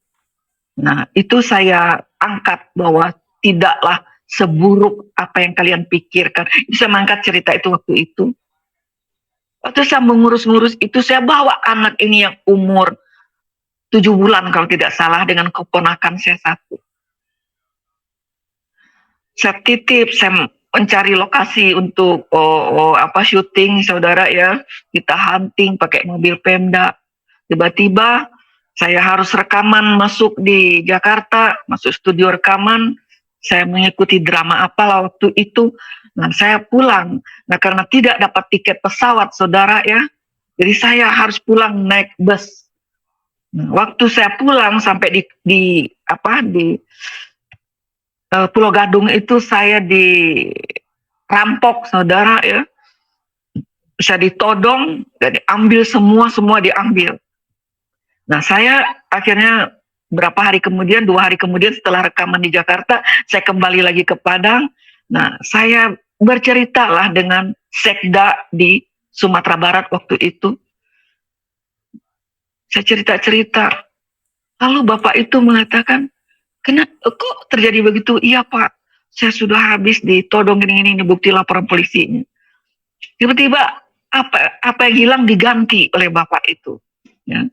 Nah, itu saya angkat bahwa tidaklah seburuk apa yang kalian pikirkan. Bisa mengangkat cerita itu waktu itu. Waktu saya mengurus-ngurus itu, saya bawa anak ini yang umur 7 bulan kalau tidak salah dengan keponakan saya satu. Saya titip, saya mencari lokasi untuk syuting, saudara ya. Kita hunting pakai mobil Pemda. Tiba-tiba saya harus rekaman masuk di Jakarta, masuk studio rekaman. Saya mengikuti drama apalah waktu itu. Nah, saya pulang. Nah, karena tidak dapat tiket pesawat, saudara ya. Jadi saya harus pulang naik bus. Nah, waktu saya pulang sampai di Pulau Gadung itu saya dirampok, saudara ya. Saya ditodong dan diambil semua diambil. Nah, saya akhirnya berapa hari kemudian, 2 hari kemudian setelah rekaman di Jakarta, saya kembali lagi ke Padang. Nah, saya berceritalah dengan Sekda di Sumatera Barat waktu itu. Saya cerita-cerita. Lalu Bapak itu mengatakan, kok terjadi begitu? Iya Pak, saya sudah habis ditodong ini bukti laporan polisinya. Tiba-tiba apa yang hilang diganti oleh Bapak itu. Ya.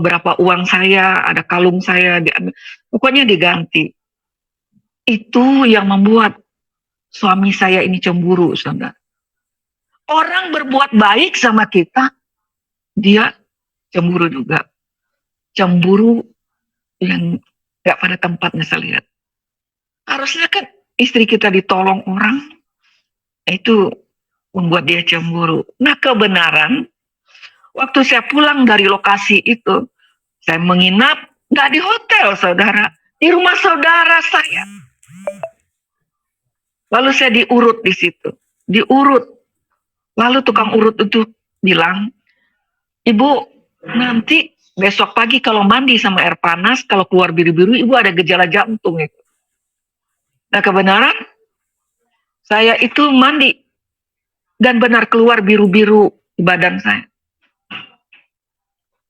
Berapa uang saya, ada kalung saya, pokoknya diganti. Itu yang membuat suami saya ini cemburu, saudara. Orang berbuat baik sama kita, dia cemburu juga. cemburu yang nggak pada tempatnya saya lihat. Harusnya kan istri kita ditolong orang, itu membuat dia cemburu. Nah kebenaran, waktu saya pulang dari lokasi itu, saya menginap nggak di hotel, saudara, di rumah saudara saya. Lalu saya diurut di situ, diurut. Lalu tukang urut itu bilang, Ibu, nanti besok pagi kalau mandi sama air panas, kalau keluar biru-biru, Ibu ada gejala jantung itu. Nah kebenaran, saya itu mandi dan benar keluar biru-biru di badan saya.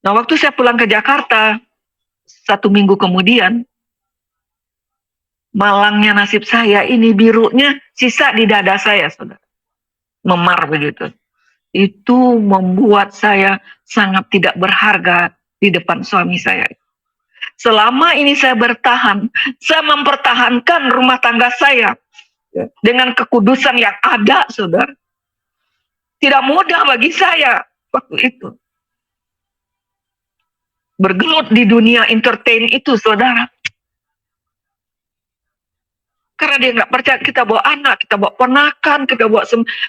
Nah waktu saya pulang ke Jakarta, 1 minggu kemudian, malangnya nasib saya ini birunya sisa di dada saya, saudara. Memar begitu. Itu membuat saya sangat tidak berharga di depan suami saya. Selama ini saya bertahan, saya mempertahankan rumah tangga saya dengan kekudusan yang ada, saudara. Tidak mudah bagi saya waktu itu. Bergelut di dunia entertain itu, saudara. Karena dia nggak percaya kita bawa anak, kita bawa ponakan, kita bawa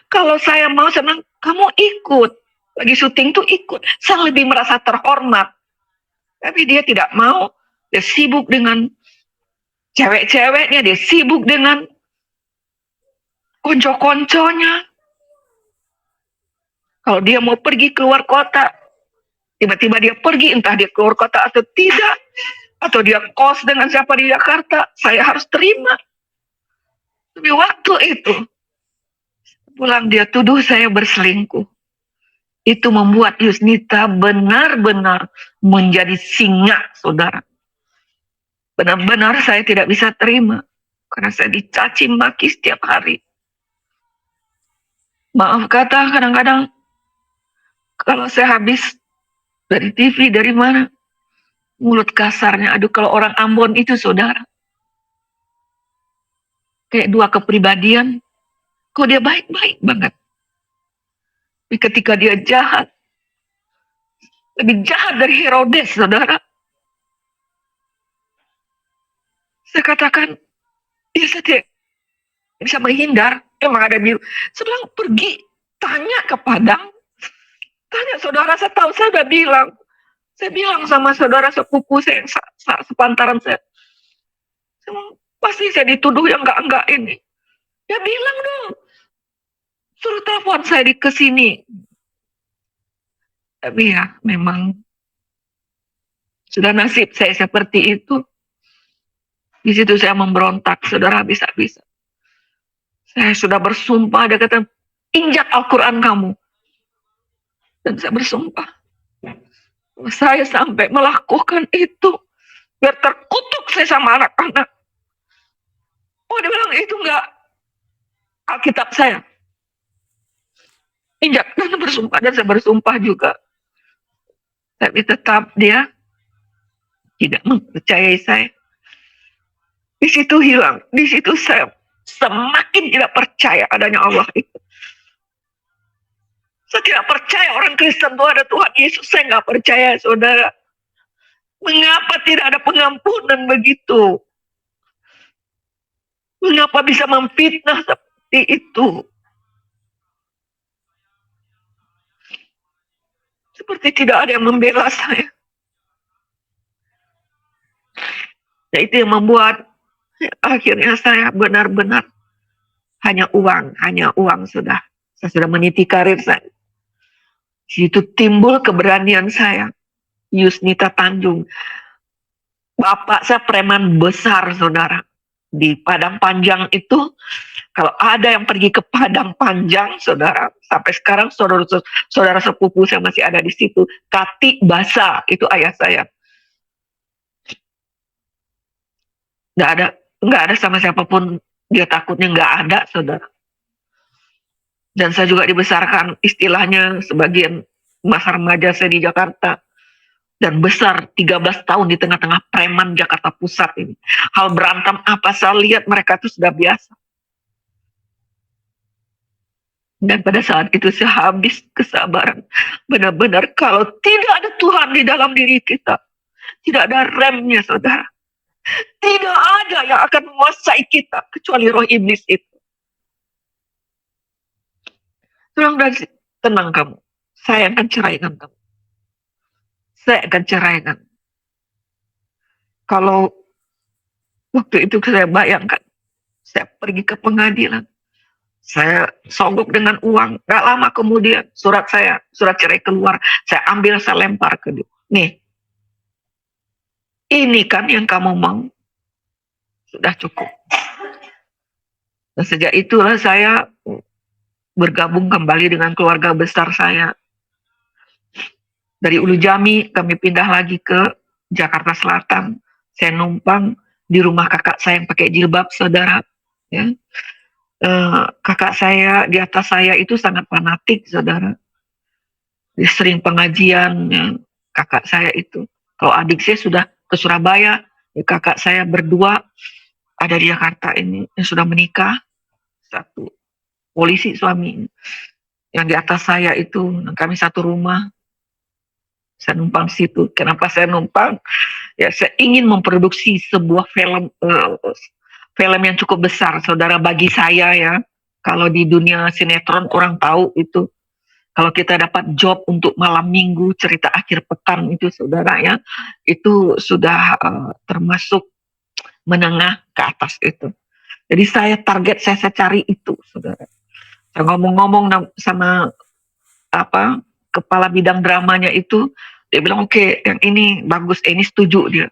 kalau saya mau senang, kamu ikut. Lagi syuting tuh ikut. Saya lebih merasa terhormat. Tapi dia tidak mau. Dia sibuk dengan cewek-ceweknya, dia sibuk dengan konco-konconya. Kalau dia mau pergi keluar kota, tiba-tiba dia pergi, entah dia keluar kota atau tidak, atau dia kos dengan siapa di Jakarta, saya harus terima. Tapi waktu itu, pulang dia tuduh saya berselingkuh. Itu membuat Yusnita benar-benar menjadi singa, saudara. Benar-benar saya tidak bisa terima. Karena saya dicaci maki setiap hari. Maaf kata, kadang-kadang kalau saya habis dari TV, dari mana, mulut kasarnya. Aduh, kalau orang Ambon itu, saudara, kayak dua kepribadian, kok dia baik-baik banget. Tapi ketika dia jahat, lebih jahat dari Herodes, saudara. Saya katakan, dia tidak bisa menghindar. Emang ada biru. Sedang pergi, tanya ke Padang. Tanya saudara, saya tahu, saya udah bilang. Saya bilang sama saudara sepupu saya, sepantaran saya. Pasti saya dituduh yang enggak ini. Ya bilang dong. Suruh telepon saya ke sini. Tapi ya, memang sudah nasib saya seperti itu. Di situ saya memberontak, saudara, habis-habisan. Saya sudah bersumpah, dia kata, injak Al-Quran kamu. Dan saya bersumpah, saya sampai melakukan itu, biar terkutuk saya sama anak-anak. Oh, dia bilang, itu enggak Alkitab saya. Injak, dan bersumpah, dan saya bersumpah juga. Tapi tetap dia tidak mempercayai saya. Di situ hilang, di situ saya semakin tidak percaya adanya Allah itu. Saya tidak percaya orang Kristen itu ada Tuhan Yesus. Saya nggak percaya, saudara. Mengapa tidak ada pengampunan begitu? Mengapa bisa memfitnah seperti itu? Seperti tidak ada yang membela saya. Nah, itu yang membuat akhirnya saya benar-benar hanya uang sudah. Saya sudah meniti karir saya. Situ timbul keberanian saya. Yusnita Tanjung. Bapak saya preman besar, saudara. Di Padang Panjang itu, kalau ada yang pergi ke Padang Panjang, saudara, sampai sekarang saudara sepupu saya masih ada di situ. Kati Basa, itu ayah saya. Nggak ada sama siapapun, dia takutnya nggak ada, saudara. Dan saya juga dibesarkan istilahnya sebagian masa remaja saya di Jakarta. Dan besar 13 tahun di tengah-tengah preman Jakarta Pusat ini. Hal berantem apa saya lihat mereka itu sudah biasa. Dan pada saat itu saya habis kesabaran. Benar-benar kalau tidak ada Tuhan di dalam diri kita, Tidak ada remnya, saudara. Tidak ada yang akan menguasai kita kecuali roh iblis itu. Tenang kamu. Saya akan ceraikan kamu. Saya akan ceraikan. Kalau waktu itu saya bayangkan, saya pergi ke pengadilan. Saya sogok dengan uang. Gak lama kemudian surat cerai keluar. Saya ambil, saya lempar ke dia. Nih, ini kan yang kamu mau. Sudah cukup. Dan sejak itulah saya bergabung kembali dengan keluarga besar saya. Dari Ulu Jami kami pindah lagi ke Jakarta Selatan. Saya numpang di rumah kakak saya yang pakai jilbab, saudara. Ya. Kakak saya di atas saya itu sangat fanatik, saudara. Dia sering pengajian, ya, kakak saya itu. Kalau adik saya sudah ke Surabaya, ya, kakak saya berdua ada di Jakarta ini yang sudah menikah, satu polisi suami. Yang di atas saya itu, kami satu rumah. Saya numpang situ. Kenapa saya numpang? Ya, saya ingin memproduksi sebuah film yang cukup besar, saudara, bagi saya ya. Kalau di dunia sinetron orang tahu itu, kalau kita dapat job untuk malam minggu, cerita akhir pekan itu, saudara ya, itu sudah termasuk menengah ke atas itu. Jadi saya cari itu, saudara. Saya ngomong-ngomong sama kepala bidang dramanya itu, dia bilang oke, yang ini bagus, ini setuju dia.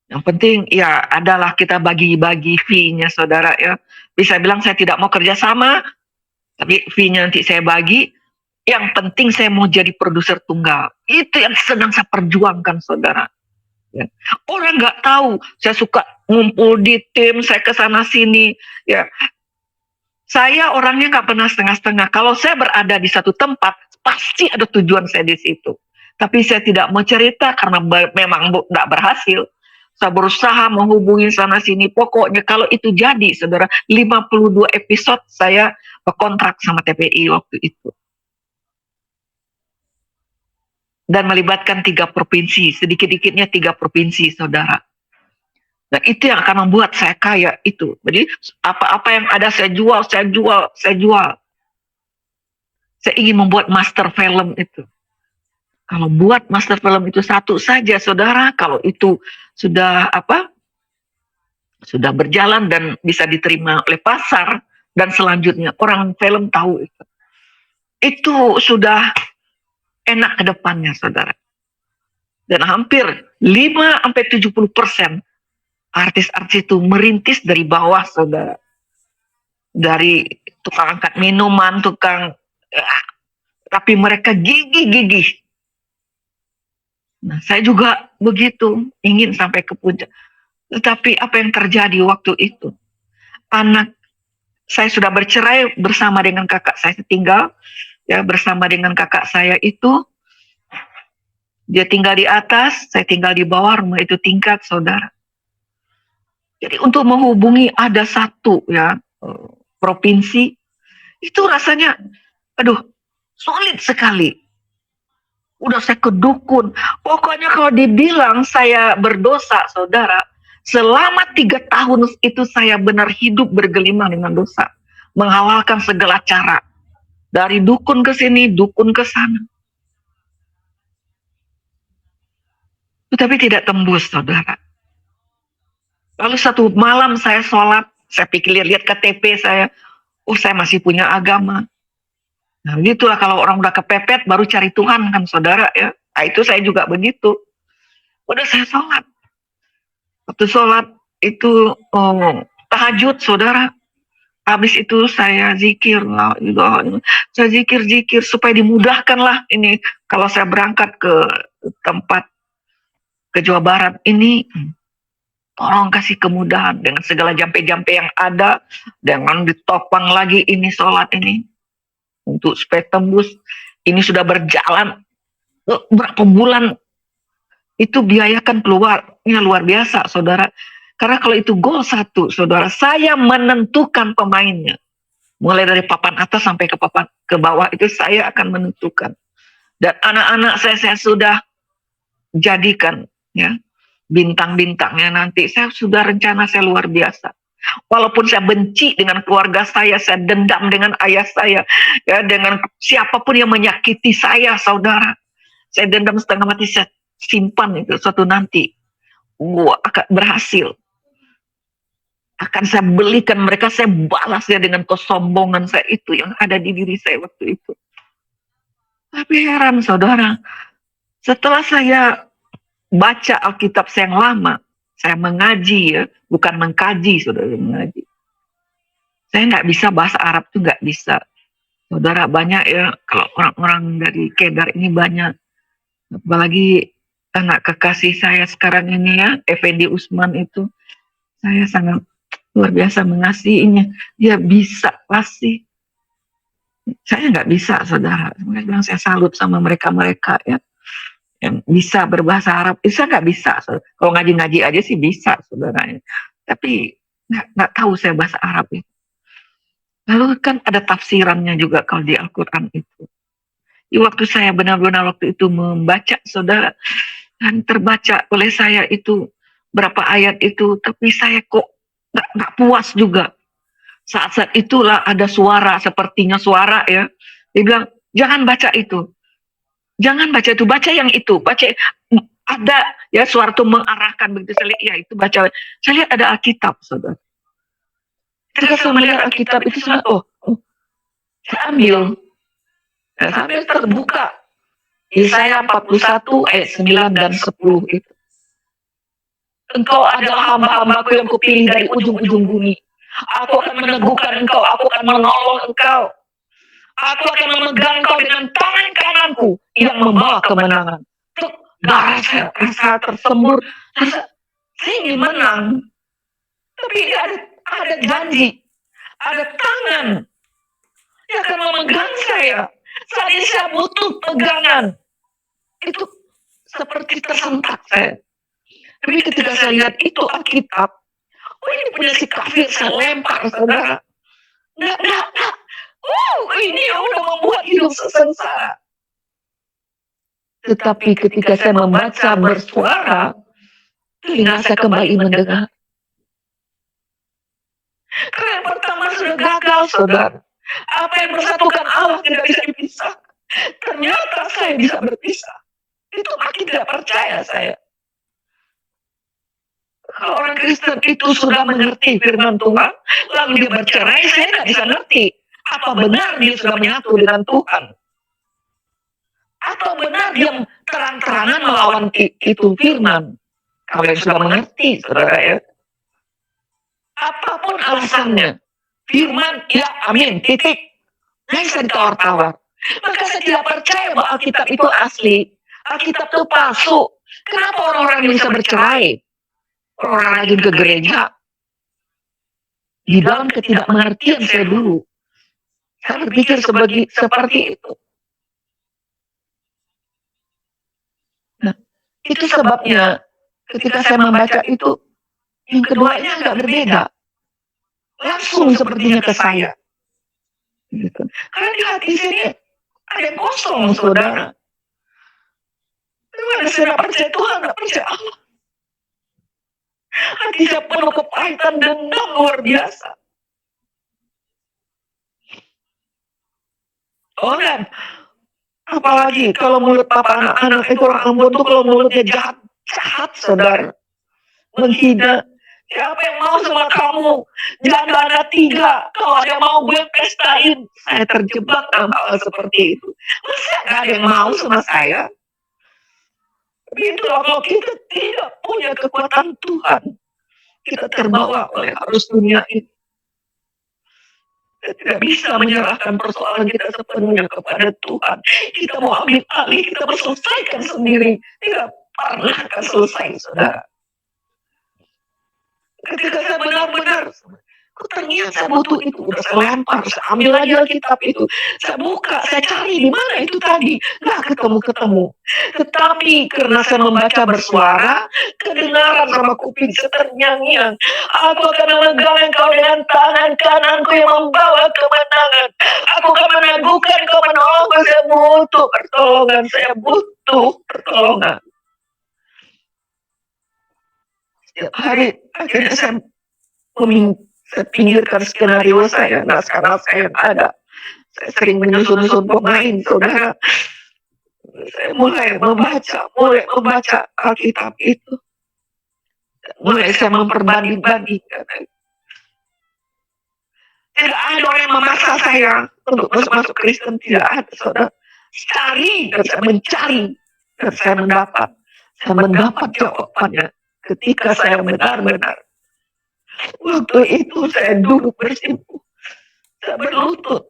Yang penting ya adalah kita bagi-bagi fee-nya, saudara ya. Bisa bilang saya tidak mau kerja sama, tapi fee-nya nanti saya bagi. Yang penting saya mau jadi produser tunggal. Itu yang sedang saya perjuangkan, saudara. Ya. Orang nggak tahu saya suka ngumpul di tim, saya ke sana sini. Ya, saya orangnya nggak pernah setengah-setengah. Kalau saya berada di satu tempat, pasti ada tujuan saya di situ. Tapi saya tidak mau cerita karena memang nggak berhasil. Saya berusaha menghubungi sana sini. Pokoknya kalau itu jadi, saudara, 52 episode saya berkontrak sama TPI waktu itu. Dan melibatkan 3 provinsi, sedikit-dikitnya 3 provinsi, saudara. Dan itu yang akan membuat saya kaya itu. Jadi apa-apa yang ada saya jual. Saya ingin membuat master film itu. Kalau buat master film itu satu saja, saudara, kalau itu sudah sudah berjalan dan bisa diterima oleh pasar, dan selanjutnya orang film tahu itu sudah enak ke depannya, saudara. Dan hampir 5-70% artis-artis itu merintis dari bawah, saudara. Dari tukang angkat minuman, tapi mereka gigih. Nah, saya juga begitu, ingin sampai ke puncak. Tetapi apa yang terjadi waktu itu? Anak saya sudah bercerai bersama dengan kakak saya tinggal, ya, bersama dengan kakak saya itu, dia tinggal di atas, saya tinggal di bawah, rumah itu tingkat, saudara. Jadi untuk menghubungi ada satu ya provinsi, itu rasanya, aduh, sulit sekali. Udah saya ke dukun. Pokoknya kalau dibilang saya berdosa, saudara, selama 3 tahun itu saya benar hidup bergelimang dengan dosa. Menghalalkan segala cara. Dari dukun ke sini, dukun ke sana. Tapi tidak tembus, saudara. Lalu satu malam saya sholat, saya pikir lihat KTP saya, saya masih punya agama. Nah, begitulah kalau orang udah kepepet baru cari Tuhan kan, saudara ya. Nah, itu saya juga begitu. Udah saya sholat. Waktu sholat itu tahajud, saudara. Habis itu saya zikir lah, saya zikir supaya dimudahkan lah ini. Kalau saya berangkat ke tempat ke Jawa Barat ini, tolong kasih kemudahan dengan segala jampe-jampe yang ada, dengan ditopang lagi ini sholat ini. Untuk supaya tembus, ini sudah berjalan berapa bulan, itu biayakan keluarnya luar biasa, saudara. Karena kalau itu gol 1, saudara, saya menentukan pemainnya. Mulai dari papan atas sampai ke papan ke bawah itu saya akan menentukan. Dan anak-anak saya sudah jadikan ya. Bintang-bintangnya nanti saya sudah rencana saya luar biasa. Walaupun saya benci dengan keluarga saya dendam dengan ayah saya, ya, dengan siapapun yang menyakiti saya, saudara, saya dendam setengah mati, saya simpan itu suatu nanti, gua akan berhasil, akan saya belikan mereka, saya balas ya dengan kesombongan saya itu yang ada di diri saya waktu itu. Tapi heran saudara, setelah saya baca Alkitab saya yang lama, saya mengaji ya, bukan mengkaji, saudara, mengaji. Saya nggak bisa bahasa Arab tuh nggak bisa. Saudara, banyak ya, kalau orang-orang dari Kedar ini banyak. Apalagi anak kekasih saya sekarang ini ya, Effendi Usman itu, saya sangat luar biasa mengasihinya. Dia bisa pasti. Saya nggak bisa, saudara. Saya bilang saya salut sama mereka-mereka ya, yang bisa berbahasa Arab. Saya nggak bisa. Saudara. Kalau ngaji-ngaji aja sih bisa, saudara. Tapi nggak tahu saya bahasa Arab itu. Lalu kan ada tafsirannya juga kalau di Al-Quran itu. Di waktu saya benar-benar waktu itu membaca, saudara, dan terbaca oleh saya itu berapa ayat itu, tapi saya kok nggak puas juga. Saat-saat itulah ada suara, sepertinya suara ya. Dia bilang, jangan baca itu. Jangan baca itu, baca yang itu. Baca, ada ya suara itu mengarahkan begitu. Saya lihat, ya itu baca. Saya lihat ada Alkitab, saudara. Ketika saya melihat Alkitab itu, saya ambil. Sambil terbuka. Yesaya 41 ayat 9 dan 10 itu. Engkau adalah hamba-hambaku yang kupilih dari ujung-ujung bumi. Aku akan meneguhkan engkau, aku akan menolong engkau. Aku akan memegang engkau dengan tangan kananku yang membawa kemenangan. Darah saya rasa tersembur. Saya ingin menang. Tapi ada janji. Ada tangan yang akan memegang saya. Saat ini saya butuh pegangan. Itu seperti tersentak saya. Tapi ketika saya lihat itu Alkitab, ini punya si kafir, saya lempar, saudara. Nggak. Ini udah membuat hidup sengsara. Tetapi ketika saya membaca bersuara, telinga saya kembali mendengar. Karena yang pertama sudah gagal, saudara. Apa yang bersatukan Allah tidak bisa dipisah. Ternyata saya bisa berpisah. Itu makin tidak percaya saya. Kalau orang Kristen itu sudah mengerti firman Tuhan, lalu dia bercerai, saya nggak bisa ngerti. Apa benar dia sudah menyatu dengan Tuhan? Atau benar dia terang-terangan melawan itu firman? Kalau yang sudah mengerti, saudara ya. Apapun alasannya, firman, ya amin, titik. Nggak bisa ditawar-tawar. Maka saya tidak percaya bahwa Alkitab itu asli. Alkitab itu palsu. Kenapa orang-orang ini bisa bercerai? Orang rajin ke gereja. Di dalam ketidakmengertian saya dulu. Saya berpikir seperti itu. Nah, itu sebabnya ketika saya membaca itu, yang keduanya agak berbeda. Langsung sepertinya ke saya. Gitu. Karena di hati saya ada yang kosong, saudara. Karena saya nggak percaya Tuhan, nggak percaya Allah. Hati saya penuh kepahitan dan dendam luar biasa. Oh kan, apalagi kalau mulut papa anak-anak itu orang Ambon tuh kalau mulutnya jahat, saudara. Menghina. Siapa yang mau sama kamu? Janda anak 3. Kalau ada mau gue pestain. Saya terjebak dalam hal seperti itu. Masa gak ada yang mau sama saya? Itulah kalau kita tidak punya kekuatan Tuhan. Kita terbawa oleh arus dunia ini. Kita tidak bisa menyerahkan persoalan kita sepenuhnya kepada Tuhan. Kita mau ambil alih, kita mau selesaikan sendiri. Tidak pernah akan selesai, saudara. Ketika saya benar-benar, ternyata saya butuh itu, udah saya lempar, saya ambil lagi Alkitab itu, saya buka, saya cari di mana itu tadi, nggak ketemu. Tetapi karena saya membaca bersuara, kedengaran sama kuping seternyanyian, aku akan memegang engkau dengan tangan kananku yang membawa kemenangan, aku akan meneguhkan engkau menolongku, saya butuh pertolongan. Setiap hari akhirnya saya saya pinggirkan skenario saya, naskah-naskah yang ada. Saya sering menyusun-nyusun pemain, saudara. Saya mulai membaca Alkitab itu. Mulai saya memperbanding-bandingkan. Tidak ada orang yang memaksa saya untuk masuk Kristen, tidak ada, saudara. Cari dan saya mencari dan saya mendapat jawabannya ketika saya benar-benar waktu itu saya duduk bersimpuh, saya berlutut,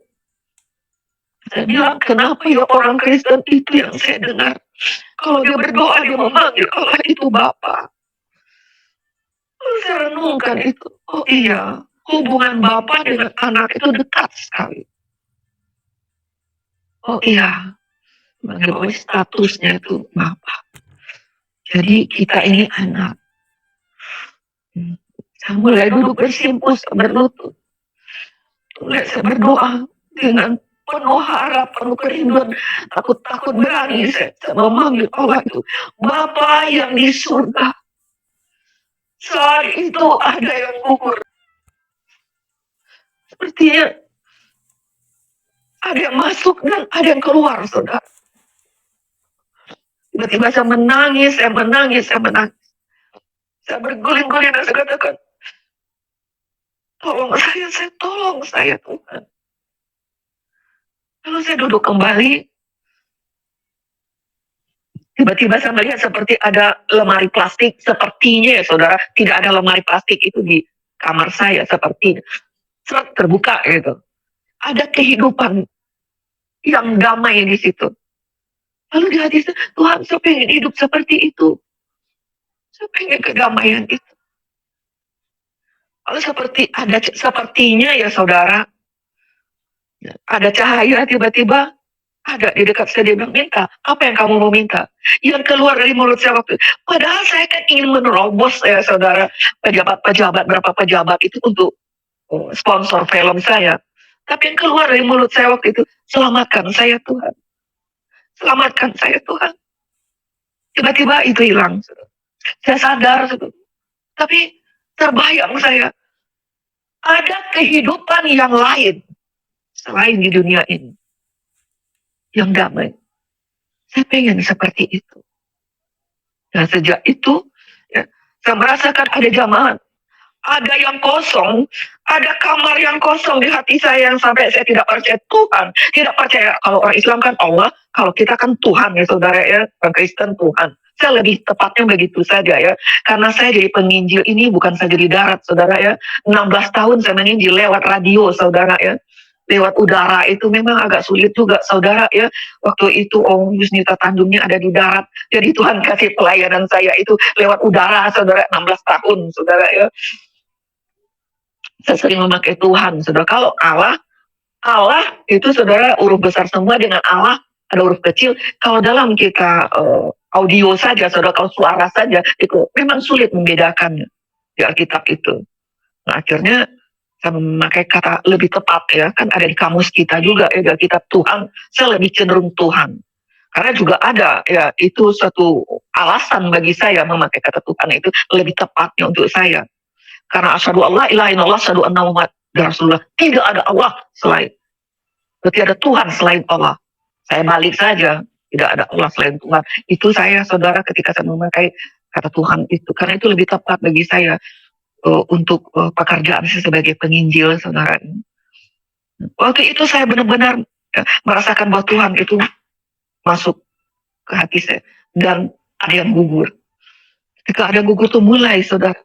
saya bilang, kenapa ya orang Kristen itu yang saya dengar kalau dia berdoa dia memanggil Allah itu Bapa. Saya renungkan itu, oh iya, hubungan Bapa dengan anak itu dekat sekali. Oh iya, bahwa statusnya itu Bapa. Jadi kita ini anak. Saya mulai duduk bersimpuh, berlutut. Mulai saya berdoa dengan penuh harap, penuh kerinduan, takut berani. Saya memanggil Allah itu, Bapa yang di surga. Saat itu ada yang gugur. Sepertinya ada yang masuk dan ada yang keluar, saudara. Tiba-tiba saya menangis. Saya berguling-guling dan saya katakan, tolong saya Tuhan. Lalu saya duduk kembali. Tiba-tiba saya melihat seperti ada lemari plastik. Sepertinya ya saudara, tidak ada lemari plastik itu di kamar saya. Seperti terbuka gitu. Ada kehidupan yang damai di situ. Lalu di hati saya, Tuhan saya pengen hidup seperti itu. Saya pengen kedamaian itu. Lalu sepertinya ya saudara, ada cahaya tiba-tiba ada di dekat saya, dia bilang, minta, apa yang kamu mau minta? Yang keluar dari mulut saya waktu itu, padahal saya kan ingin menerobos ya saudara, berapa pejabat itu untuk sponsor film saya. Tapi yang keluar dari mulut saya waktu itu, selamatkan saya Tuhan. Selamatkan saya Tuhan. Tiba-tiba itu hilang. Saya sadar, tapi terbayang saya, ada kehidupan yang lain selain di dunia ini yang damai. Saya pengen seperti itu. Dan sejak itu ya, saya merasakan ada jamaah, ada yang kosong, ada kamar yang kosong di hati saya yang sampai saya tidak percaya Tuhan, tidak percaya kalau orang Islam kan Allah, kalau kita kan Tuhan ya saudara ya, orang Kristen Tuhan. Saya lebih tepatnya begitu saja ya, karena saya jadi penginjil ini bukan saja di darat saudara ya, 16 tahun saya menginjil lewat radio saudara ya, lewat udara itu memang agak sulit juga saudara ya. Waktu itu Om Yusnita Tanjungnya ada di darat, jadi Tuhan kasih pelayanan saya itu lewat udara saudara, 16 tahun saudara ya. Saya sering memakai Tuhan saudara. Kalau Allah itu saudara huruf besar semua, dengan Allah ada huruf kecil. Kalau dalam kita audio saja saudara, kalau suara saja itu memang sulit membedakannya di Alkitab itu. Nah, akhirnya saya memakai kata lebih tepat ya, kan ada di kamus kita juga ya, di Alkitab Tuhan, saya lebih cenderung Tuhan. Karena juga ada ya, itu suatu alasan bagi saya memakai kata Tuhan itu lebih tepatnya untuk saya. Karena asyhadu alla ilaha illallah, asyhadu anna Muhammad Rasulullah. Tidak ada Allah selain. Berarti ada Tuhan selain Allah. Saya balik saja, tidak ada Allah selain Tuhan. Itu saya saudara ketika saya memakai kata Tuhan itu, karena itu lebih tepat bagi saya untuk pekerjaan saya sebagai penginjil saudara. Waktu itu saya benar-benar merasakan bahwa Tuhan itu masuk ke hati saya dan ada yang gugur. Ketika ada gugur itu mulai saudara,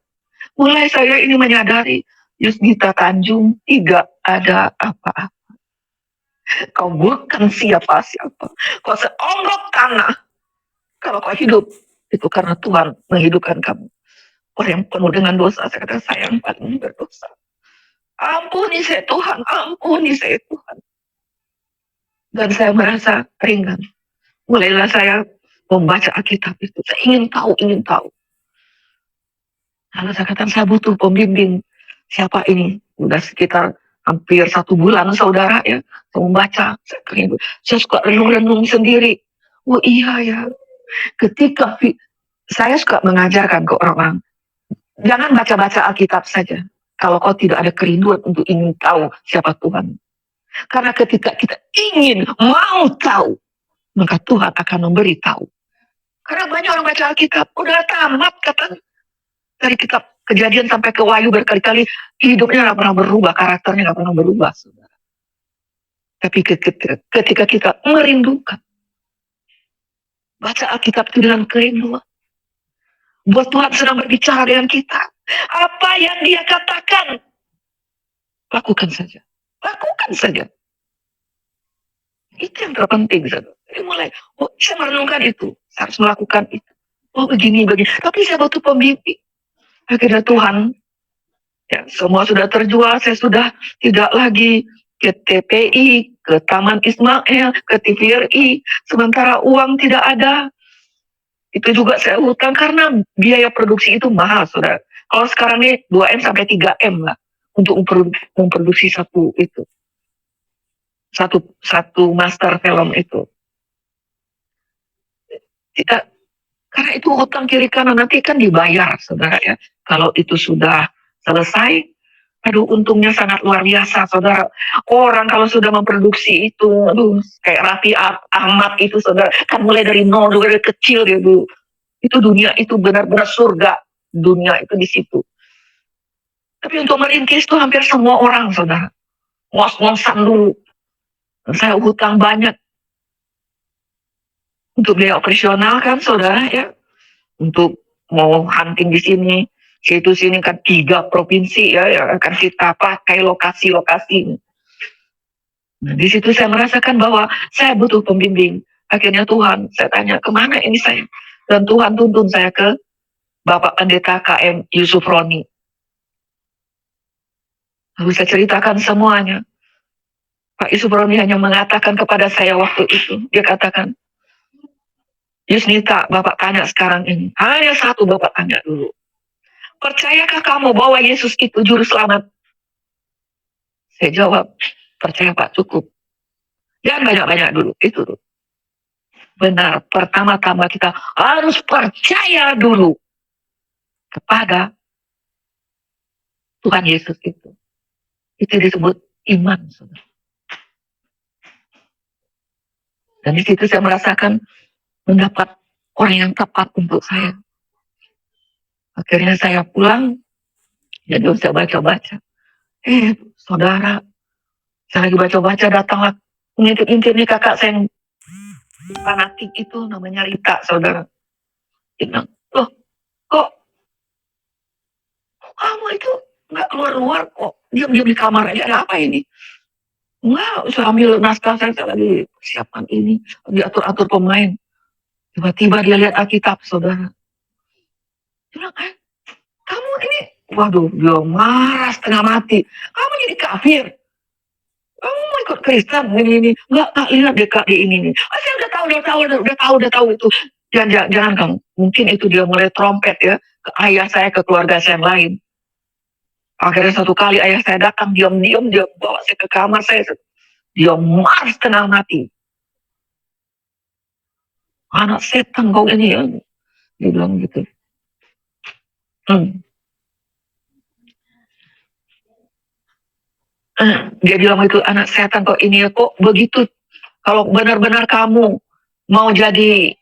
mulai saya ini menyadari Yusnita Tanjung tidak ada apa-apa. Kau bukan siapa-siapa. Kau seonggok tanah. Kalau kau hidup itu karena Tuhan menghidupkan kamu. Orang yang penuh dengan dosa, saya kata saya yang paling berdosa. Ampuni saya Tuhan, ampuni saya Tuhan. Dan saya merasa ringan. Mulailah saya membaca Alkitab itu. Saya ingin tahu. Lalu saya katakan saya butuh pembimbing. Siapa ini? Udah sekitar hampir 1 bulan saudara ya. Saya membaca. Saya suka renung-renung sendiri. Oh iya ya. Ketika saya suka mengajarkan ke orang-orang. Jangan baca-baca Alkitab saja. Kalau kau tidak ada kerinduan untuk ingin tahu siapa Tuhan. Karena ketika kita ingin, mau tahu, maka Tuhan akan memberi tahu. Karena banyak orang baca Alkitab, udah tamat kata dari kitab Kejadian sampai ke Wahyu berkali-kali, hidupnya nggak pernah berubah, karakternya nggak pernah berubah, saudara. Tapi ketika kita merindukan, baca Alkitab itu dengan kerinduan, buat Tuhan sedang berbicara dengan kita, apa yang Dia katakan, lakukan saja. Lakukan saja. Itu yang terpenting, saudara. Jadi mulai, oh saya merenungkan itu, saya harus melakukan itu. Oh begini. Tapi saya butuh pembimbing. Akhirnya Tuhan, ya, semua sudah terjual, saya sudah tidak lagi ke TPI, ke Taman Ismail, ke TVRI, sementara uang tidak ada. Itu juga saya hutang karena biaya produksi itu mahal, saudara. Kalau sekarang ini 2M sampai 3M lah untuk memproduksi satu itu. Satu master film itu. Tidak, karena itu hutang kiri kanan, nanti kan dibayar, saudara ya. Kalau itu sudah selesai, aduh untungnya sangat luar biasa, saudara. Orang kalau sudah memproduksi itu, aduh kayak Raffi Ahmad itu, saudara, kan mulai dari nol, dari kecil dia dulu. Itu dunia itu benar-benar surga, dunia itu di situ. Tapi untuk merintis itu hampir semua orang, saudara. Ngos-ngosan dulu. Saya hutang banyak untuk biaya operasional kan, saudara ya. Untuk mau hunting di sini, situ sini kan 3 provinsi ya yang akan kita pakai lokasi-lokasi. Nah, di situ saya merasakan bahwa saya butuh pembimbing. Akhirnya Tuhan, saya tanya kemana ini saya? Dan Tuhan tuntun saya ke Bapak Pendeta KM Yusuf Roni. Lalu saya ceritakan semuanya. Pak Yusuf Roni hanya mengatakan kepada saya waktu itu, dia katakan, Yusnita, Bapak tanya sekarang ini. Hanya satu Bapak tanya dulu. Percayakah kamu bahwa Yesus itu juru selamat? Saya jawab, percaya Pak, cukup. Jangan banyak-banyak dulu, itu dulu. Benar, pertama-tama kita harus percaya dulu kepada Tuhan Yesus itu. Itu disebut iman, saudara. Dan di situ saya merasakan mendapat orang yang tepat untuk saya. Akhirnya saya pulang, jadi saya baca-baca. Saudara, saya lagi baca-baca, datanglah ngintip-ngintip nih kakak saya yang fanatik itu, namanya Rita, saudara. Dia bilang, loh, kok kamu itu nggak keluar-keluar, kok diam-diam di kamar aja, ada apa ini? Enggak, saya ambil naskah saya lagi siapkan ini, diatur-atur pemain. Tiba-tiba dia lihat Alkitab, saudara. Dia bilang, kamu ini, waduh, dia marah setengah mati. Kamu jadi kafir. Kamu mau ikut Kristen ini. Enggak, Kak, lihat deh Kak di ini. Saya udah tahu itu. Jangan kamu. Mungkin itu dia mulai trompet ya ke ayah saya, ke keluarga saya yang lain. Akhirnya satu kali ayah saya datang, diam-diam dia bawa saya ke kamar saya. Dia marah setengah mati. Anak setan kau ini ya. Dia bilang gitu. Dia bilang itu, anak setan kok ini ya, kok begitu. Kalau benar-benar kamu mau jadi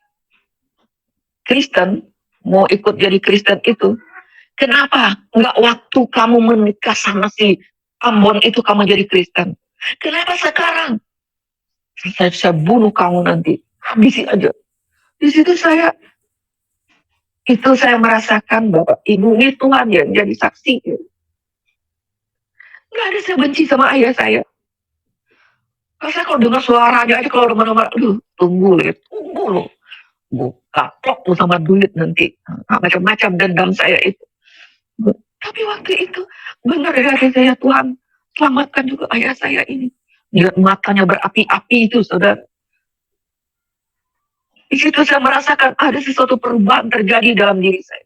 Kristen, mau ikut jadi Kristen itu, kenapa nggak waktu kamu menikah sama si Ambon itu kamu jadi Kristen? Kenapa sekarang? Saya bunuh kamu nanti, habisi aja. Di situ saya merasakan bahwa ibu ini Tuhan yang jadi saksi. Nggak ada saya benci sama ayah saya. Saya kalau dengar suaranya aja kalau nomor-nomor, tunggu loh. Buka plok tuh sama duit nanti. Macam-macam dendam saya itu. Tapi waktu itu benar ya saya, Tuhan selamatkan juga ayah saya ini. Lihat matanya berapi-api itu, saudara. Di situ saya merasakan ada sesuatu perubahan terjadi dalam diri saya.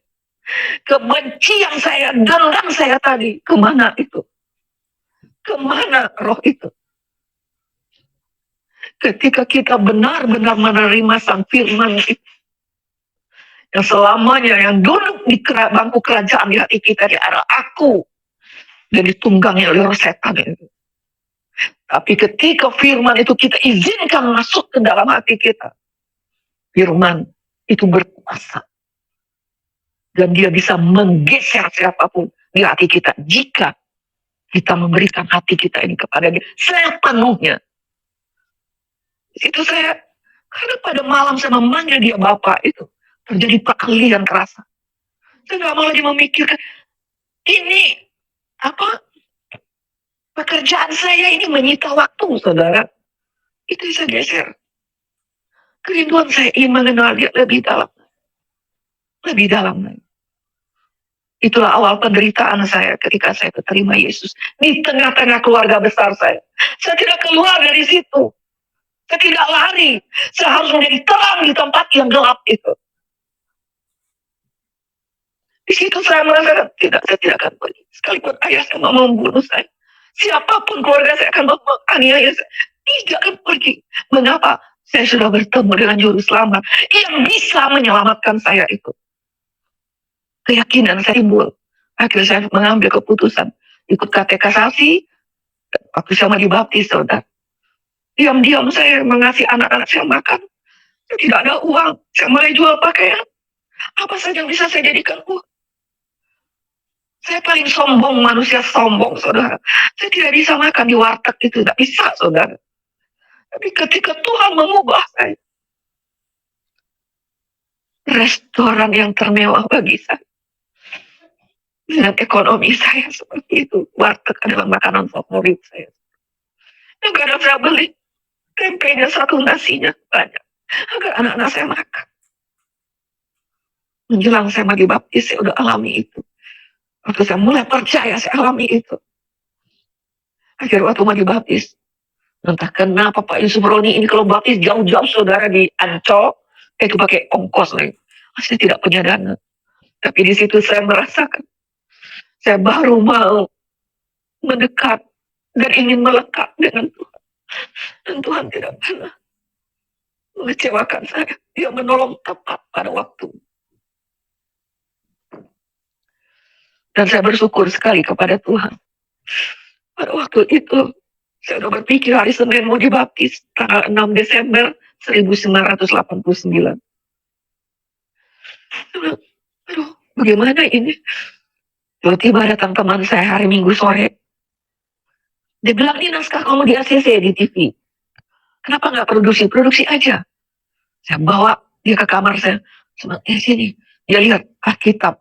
Kebencian saya, dendam saya tadi, kemana itu? Kemana roh itu? Ketika kita benar-benar menerima sang firman itu, yang selamanya yang duduk di bangku kerajaan di hati kita adalah aku, dan ditunggangi oleh roh setan itu. Tapi ketika firman itu kita izinkan masuk ke dalam hati kita, firman itu berkuasa. Dan dia bisa menggeser siapapun di hati kita jika kita memberikan hati kita ini kepada dia sepenuhnya. Itu saya, karena pada malam saya memanggil dia Bapak itu, terjadi perkelahian kerasa. Saya nggak mau lagi memikirkan, ini apa, pekerjaan saya ini menyita waktu, saudara. Itu saya geser. Kerinduan saya ingin mengenal dia lebih dalam. Lebih dalam lagi. Itulah awal penderitaan saya ketika saya terima Yesus. Di tengah-tengah keluarga besar saya. Saya tidak keluar dari situ. Saya tidak lari. Saya harus menjadi terang di tempat yang gelap itu. Di situ saya merasakan, saya tidak akan pergi. Sekalipun ayah saya mau membunuh saya. Siapapun keluarga saya akan menganiaya saya. Tidak akan pergi. Mengapa? Saya sudah bertemu dengan Juru Selamat yang bisa menyelamatkan saya itu. Keyakinan saya timbul. Akhirnya saya mengambil keputusan ikut katekisasi. Waktu saya mau dibaptis, saudara. Diam-diam saya mengasih anak-anak saya makan. Saya tidak ada uang. Saya mulai jual pakaian. Apa saja yang bisa saya jadikan uang. Saya paling sombong, manusia sombong, saudara. Saya tidak bisa makan di warteg itu. Tidak bisa, saudara. Tapi ketika Tuhan mengubah saya, restoran yang termewah bagi saya, dengan ekonomi saya seperti itu, warteg adalah makanan favorit saya. Yang kadang saya beli tempenya satu, nasinya banyak, agar anak-anak saya makan. Menjelang saya mau dibaptis, saya udah alami itu. Waktu saya mulai percaya, saya alami itu. Akhirnya waktu mau dibaptis, entah kenapa Pak Yusuf Roni ini kalau baptis jauh-jauh, saudara, di Ancol, itu pakai ongkos lagi. Saya tidak punya dana. Tapi di situ saya merasakan, saya baru mau mendekat dan ingin melekat dengan Tuhan. Dan Tuhan tidak pernah mengecewakan saya. Dia menolong tepat pada waktu. Dan saya bersyukur sekali kepada Tuhan. Pada waktu itu, saya sudah berpikir hari Senin mau dibaptis, tanggal 6 Desember 1989. Aduh, bagaimana ini? Tiba-tiba datang teman saya hari Minggu sore. Dia bilang, ini naskah kamu di ACC, di TV. Kenapa nggak produksi? Produksi aja. Saya bawa dia ke kamar saya. Sini. Dia lihat Alkitab,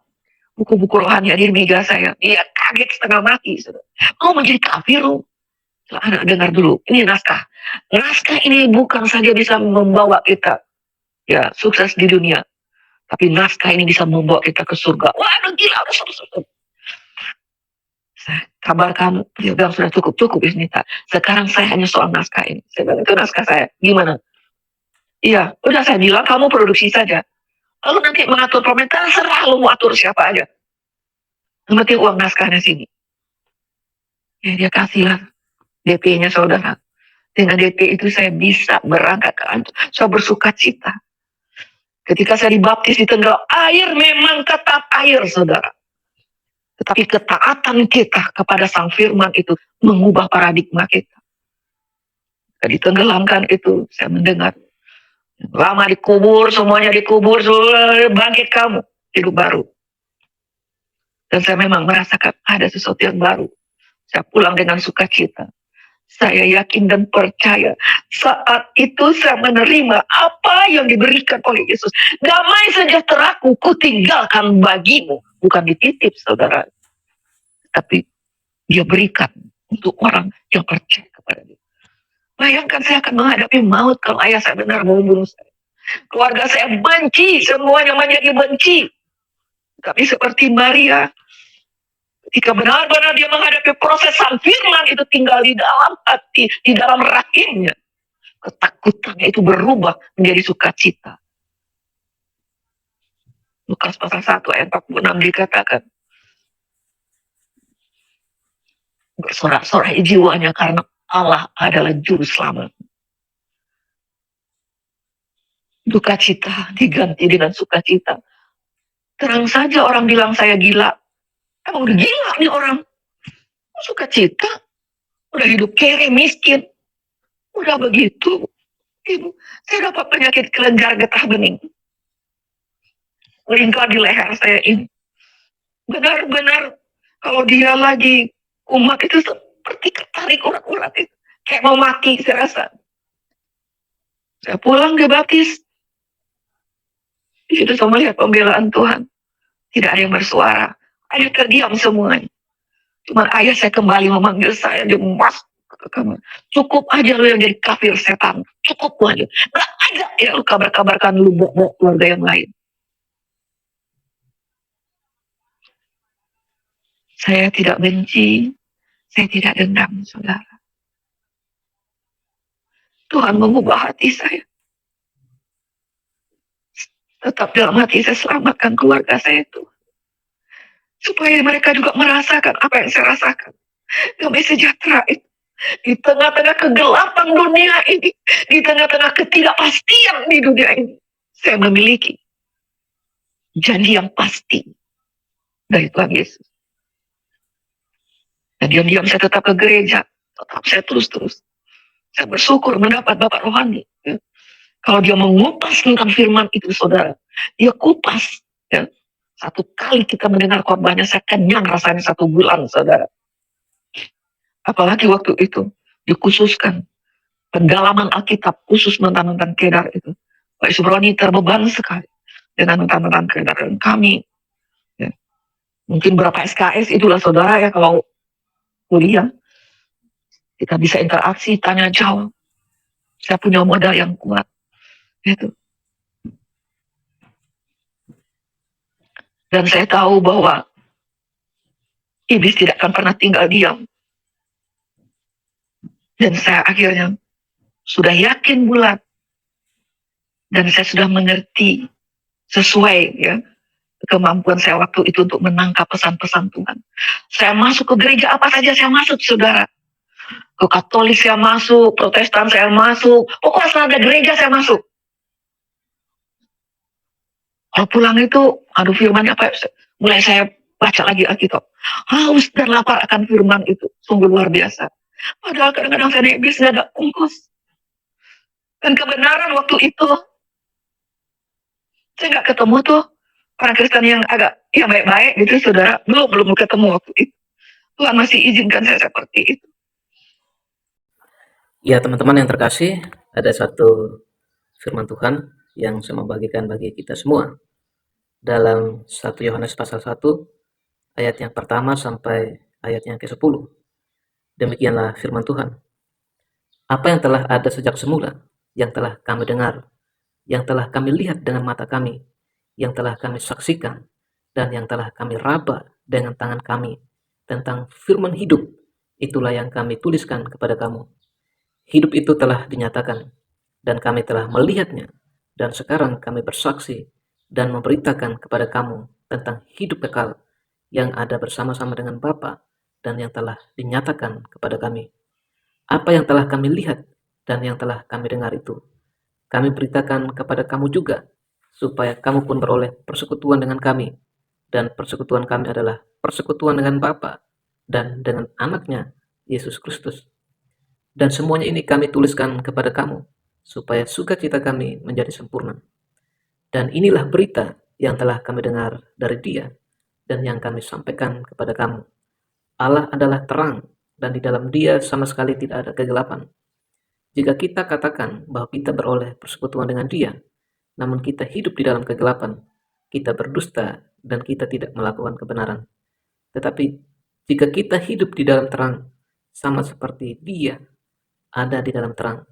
buku-buku rohani di meja saya. Dia kaget setengah mati. Mau menjadi kafir? Anak dengar dulu, ini naskah. Naskah ini bukan saja bisa membawa kita ya sukses di dunia, tapi naskah ini bisa membawa kita ke surga. Waduh, gila, udah. Kabar kamu, dia bilang sudah cukup Isnita. Sekarang saya hanya soal naskah ini. Saya bilang, itu naskah saya. Gimana? Iya, udah saya bilang kamu produksi saja. Lalu nanti mengatur pemain, terserah lu mau atur siapa aja. Yang penting uang naskahnya sini. Ya dia kasihlah DP-nya, saudara. Dengan DP itu saya bisa berangkat ke Ancol. Saya bersuka cita. Ketika saya dibaptis di Tenggelam, air memang tetap air, saudara. Tetapi ketaatan kita kepada Sang Firman itu mengubah paradigma kita. Ditenggelamkan itu, saya mendengar. Lama dikubur, semuanya dikubur, bangkit kamu, hidup baru. Dan saya memang merasakan ada sesuatu yang baru. Saya pulang dengan sukacita. Saya yakin dan percaya saat itu saya menerima apa yang diberikan oleh Yesus. Damai sejahteraku kutinggalkan bagimu. Bukan dititip, saudara. Tapi dia berikan untuk orang yang percaya kepada dia. Bayangkan saya akan menghadapi maut kalau ayah saya benar mau membunuh saya. Keluarga saya benci, semuanya menjadi benci. Tapi seperti Maria, ketika benar-benar dia menghadapi proses Sang Firman itu tinggal di dalam hati, di dalam rahimnya, ketakutannya itu berubah menjadi sukacita. Lukas pasal 1 ayat 46 dikatakan, bersorak-sorai jiwanya karena Allah adalah juru selamat. Duka cita diganti dengan sukacita Terang saja orang bilang saya gila. Emang udah gila nih orang. Suka cita, udah hidup kere, miskin. Udah begitu, ibu, saya dapat penyakit kelenjar getah bening. Lingkar di leher saya ini. Benar-benar kalau dia lagi kumat itu seperti ketarik urat-urat itu. Kayak mau mati saya rasa. Saya pulang ke baptis. Di situ saya melihat pembelaan Tuhan. Tidak ada yang bersuara. Ayah terdiam semuanya. Cuma ayah saya kembali memanggil saya. Dia masuk ke kamar. Cukup aja lu yang jadi kafir setan. Cukup aja. Nggak ada ya lu kabar-kabarkan lu bawa keluarga yang lain. Saya tidak benci. Saya tidak dendam, saudara. Tuhan mengubah hati saya. Tetap dalam hati saya selamatkan keluarga saya itu. Supaya mereka juga merasakan apa yang saya rasakan. Damai sejahtera itu. Di tengah-tengah kegelapan dunia ini. Di tengah-tengah ketidakpastian di dunia ini. Saya memiliki janji yang pasti dari Tuhan Yesus. Dan diam-diam saya tetap ke gereja. Tetap saya terus-terus. Saya bersyukur mendapat Bapak rohani. Ya. Kalau dia mengupas tentang firman itu, saudara. Dia kupas. Ya. Satu kali kita mendengar khotbahnya, saya kenyang rasanya 1 bulan, saudara. Apalagi waktu itu dikhususkan pendalaman Alkitab khusus mantan-mantan Kedar itu. Pak Subrani terbeban sekali dengan mantan-mantan Kedar. Dan kami, ya, mungkin berapa SKS itulah saudara ya kalau kuliah. Kita bisa interaksi, tanya jawab. Saya punya modal yang kuat. Gitu. Dan saya tahu bahwa iblis tidak akan pernah tinggal diam. Dan saya akhirnya sudah yakin bulat. Dan saya sudah mengerti sesuai ya kemampuan saya waktu itu untuk menangkap pesan-pesan Tuhan. Saya masuk ke gereja apa saja saya masuk, saudara. Ke Katolik saya masuk, Protestan saya masuk, pokoknya asal ada gereja saya masuk. Kalau pulang itu, aduh firmannya apa? Mulai saya baca lagi Alkitab. Haus dan lapar akan firman itu, sungguh luar biasa. Padahal kadang-kadang saya naik bis nggak ada ongkos. Dan kebenaran waktu itu, saya nggak ketemu tuh orang Kristen yang agak yang baik-baik gitu, saudara. Belum ketemu waktu itu. Tuhan masih izinkan saya seperti itu. Ya teman-teman yang terkasih, ada satu firman Tuhan yang saya mau bagikan bagi kita semua. Dalam 1 Yohanes pasal 1, ayat yang pertama sampai ayat yang ke-10. Demikianlah firman Tuhan. Apa yang telah ada sejak semula, yang telah kami dengar, yang telah kami lihat dengan mata kami, yang telah kami saksikan, dan yang telah kami raba dengan tangan kami, tentang firman hidup, itulah yang kami tuliskan kepada kamu. Hidup itu telah dinyatakan, dan kami telah melihatnya, dan sekarang kami bersaksi dan memberitakan kepada kamu tentang hidup kekal yang ada bersama-sama dengan Bapa dan yang telah dinyatakan kepada kami. Apa yang telah kami lihat dan yang telah kami dengar itu, kami beritakan kepada kamu juga, supaya kamu pun beroleh persekutuan dengan kami, dan persekutuan kami adalah persekutuan dengan Bapa dan dengan Anaknya, Yesus Kristus. Dan semuanya ini kami tuliskan kepada kamu, supaya sukacita kami menjadi sempurna. Dan inilah berita yang telah kami dengar dari Dia, dan yang kami sampaikan kepada kamu. Allah adalah terang, dan di dalam Dia sama sekali tidak ada kegelapan. Jika kita katakan bahwa kita beroleh persekutuan dengan Dia, namun kita hidup di dalam kegelapan, kita berdusta dan kita tidak melakukan kebenaran. Tetapi jika kita hidup di dalam terang, sama seperti Dia ada di dalam terang,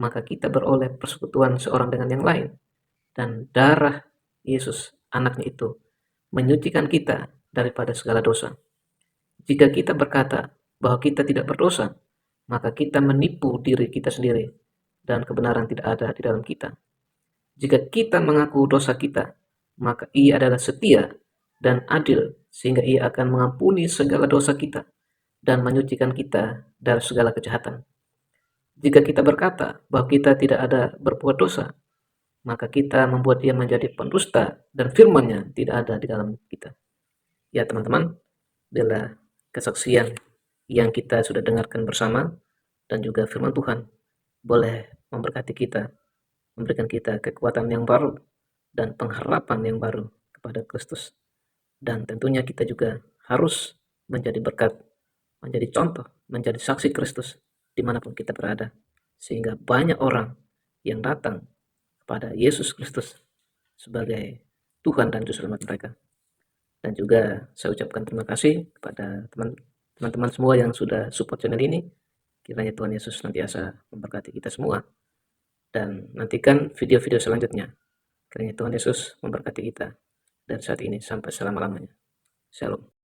maka kita beroleh persekutuan seorang dengan yang lain, dan darah Yesus anaknya itu menyucikan kita daripada segala dosa. Jika kita berkata bahwa kita tidak berdosa, maka kita menipu diri kita sendiri, dan kebenaran tidak ada di dalam kita. Jika kita mengaku dosa kita, maka Ia adalah setia dan adil, sehingga Ia akan mengampuni segala dosa kita dan menyucikan kita dari segala kejahatan. Jika kita berkata bahwa kita tidak ada berbuat dosa, maka kita membuat dia menjadi pendusta dan firman-Nya tidak ada di dalam kita. Ya teman-teman, bila kesaksian yang kita sudah dengarkan bersama dan juga firman Tuhan boleh memberkati kita, memberikan kita kekuatan yang baru dan pengharapan yang baru kepada Kristus. Dan tentunya kita juga harus menjadi berkat, menjadi contoh, menjadi saksi Kristus dimanapun kita berada. Sehingga banyak orang yang datang kepada Yesus Kristus sebagai Tuhan dan Juru Selamat mereka. Dan juga saya ucapkan terima kasih kepada teman-teman semua yang sudah support channel ini. Kiranya Tuhan Yesus senantiasa memberkati kita semua. Dan nantikan video-video selanjutnya. Kiranya Tuhan Yesus memberkati kita dari saat ini sampai selama-lamanya. Shalom.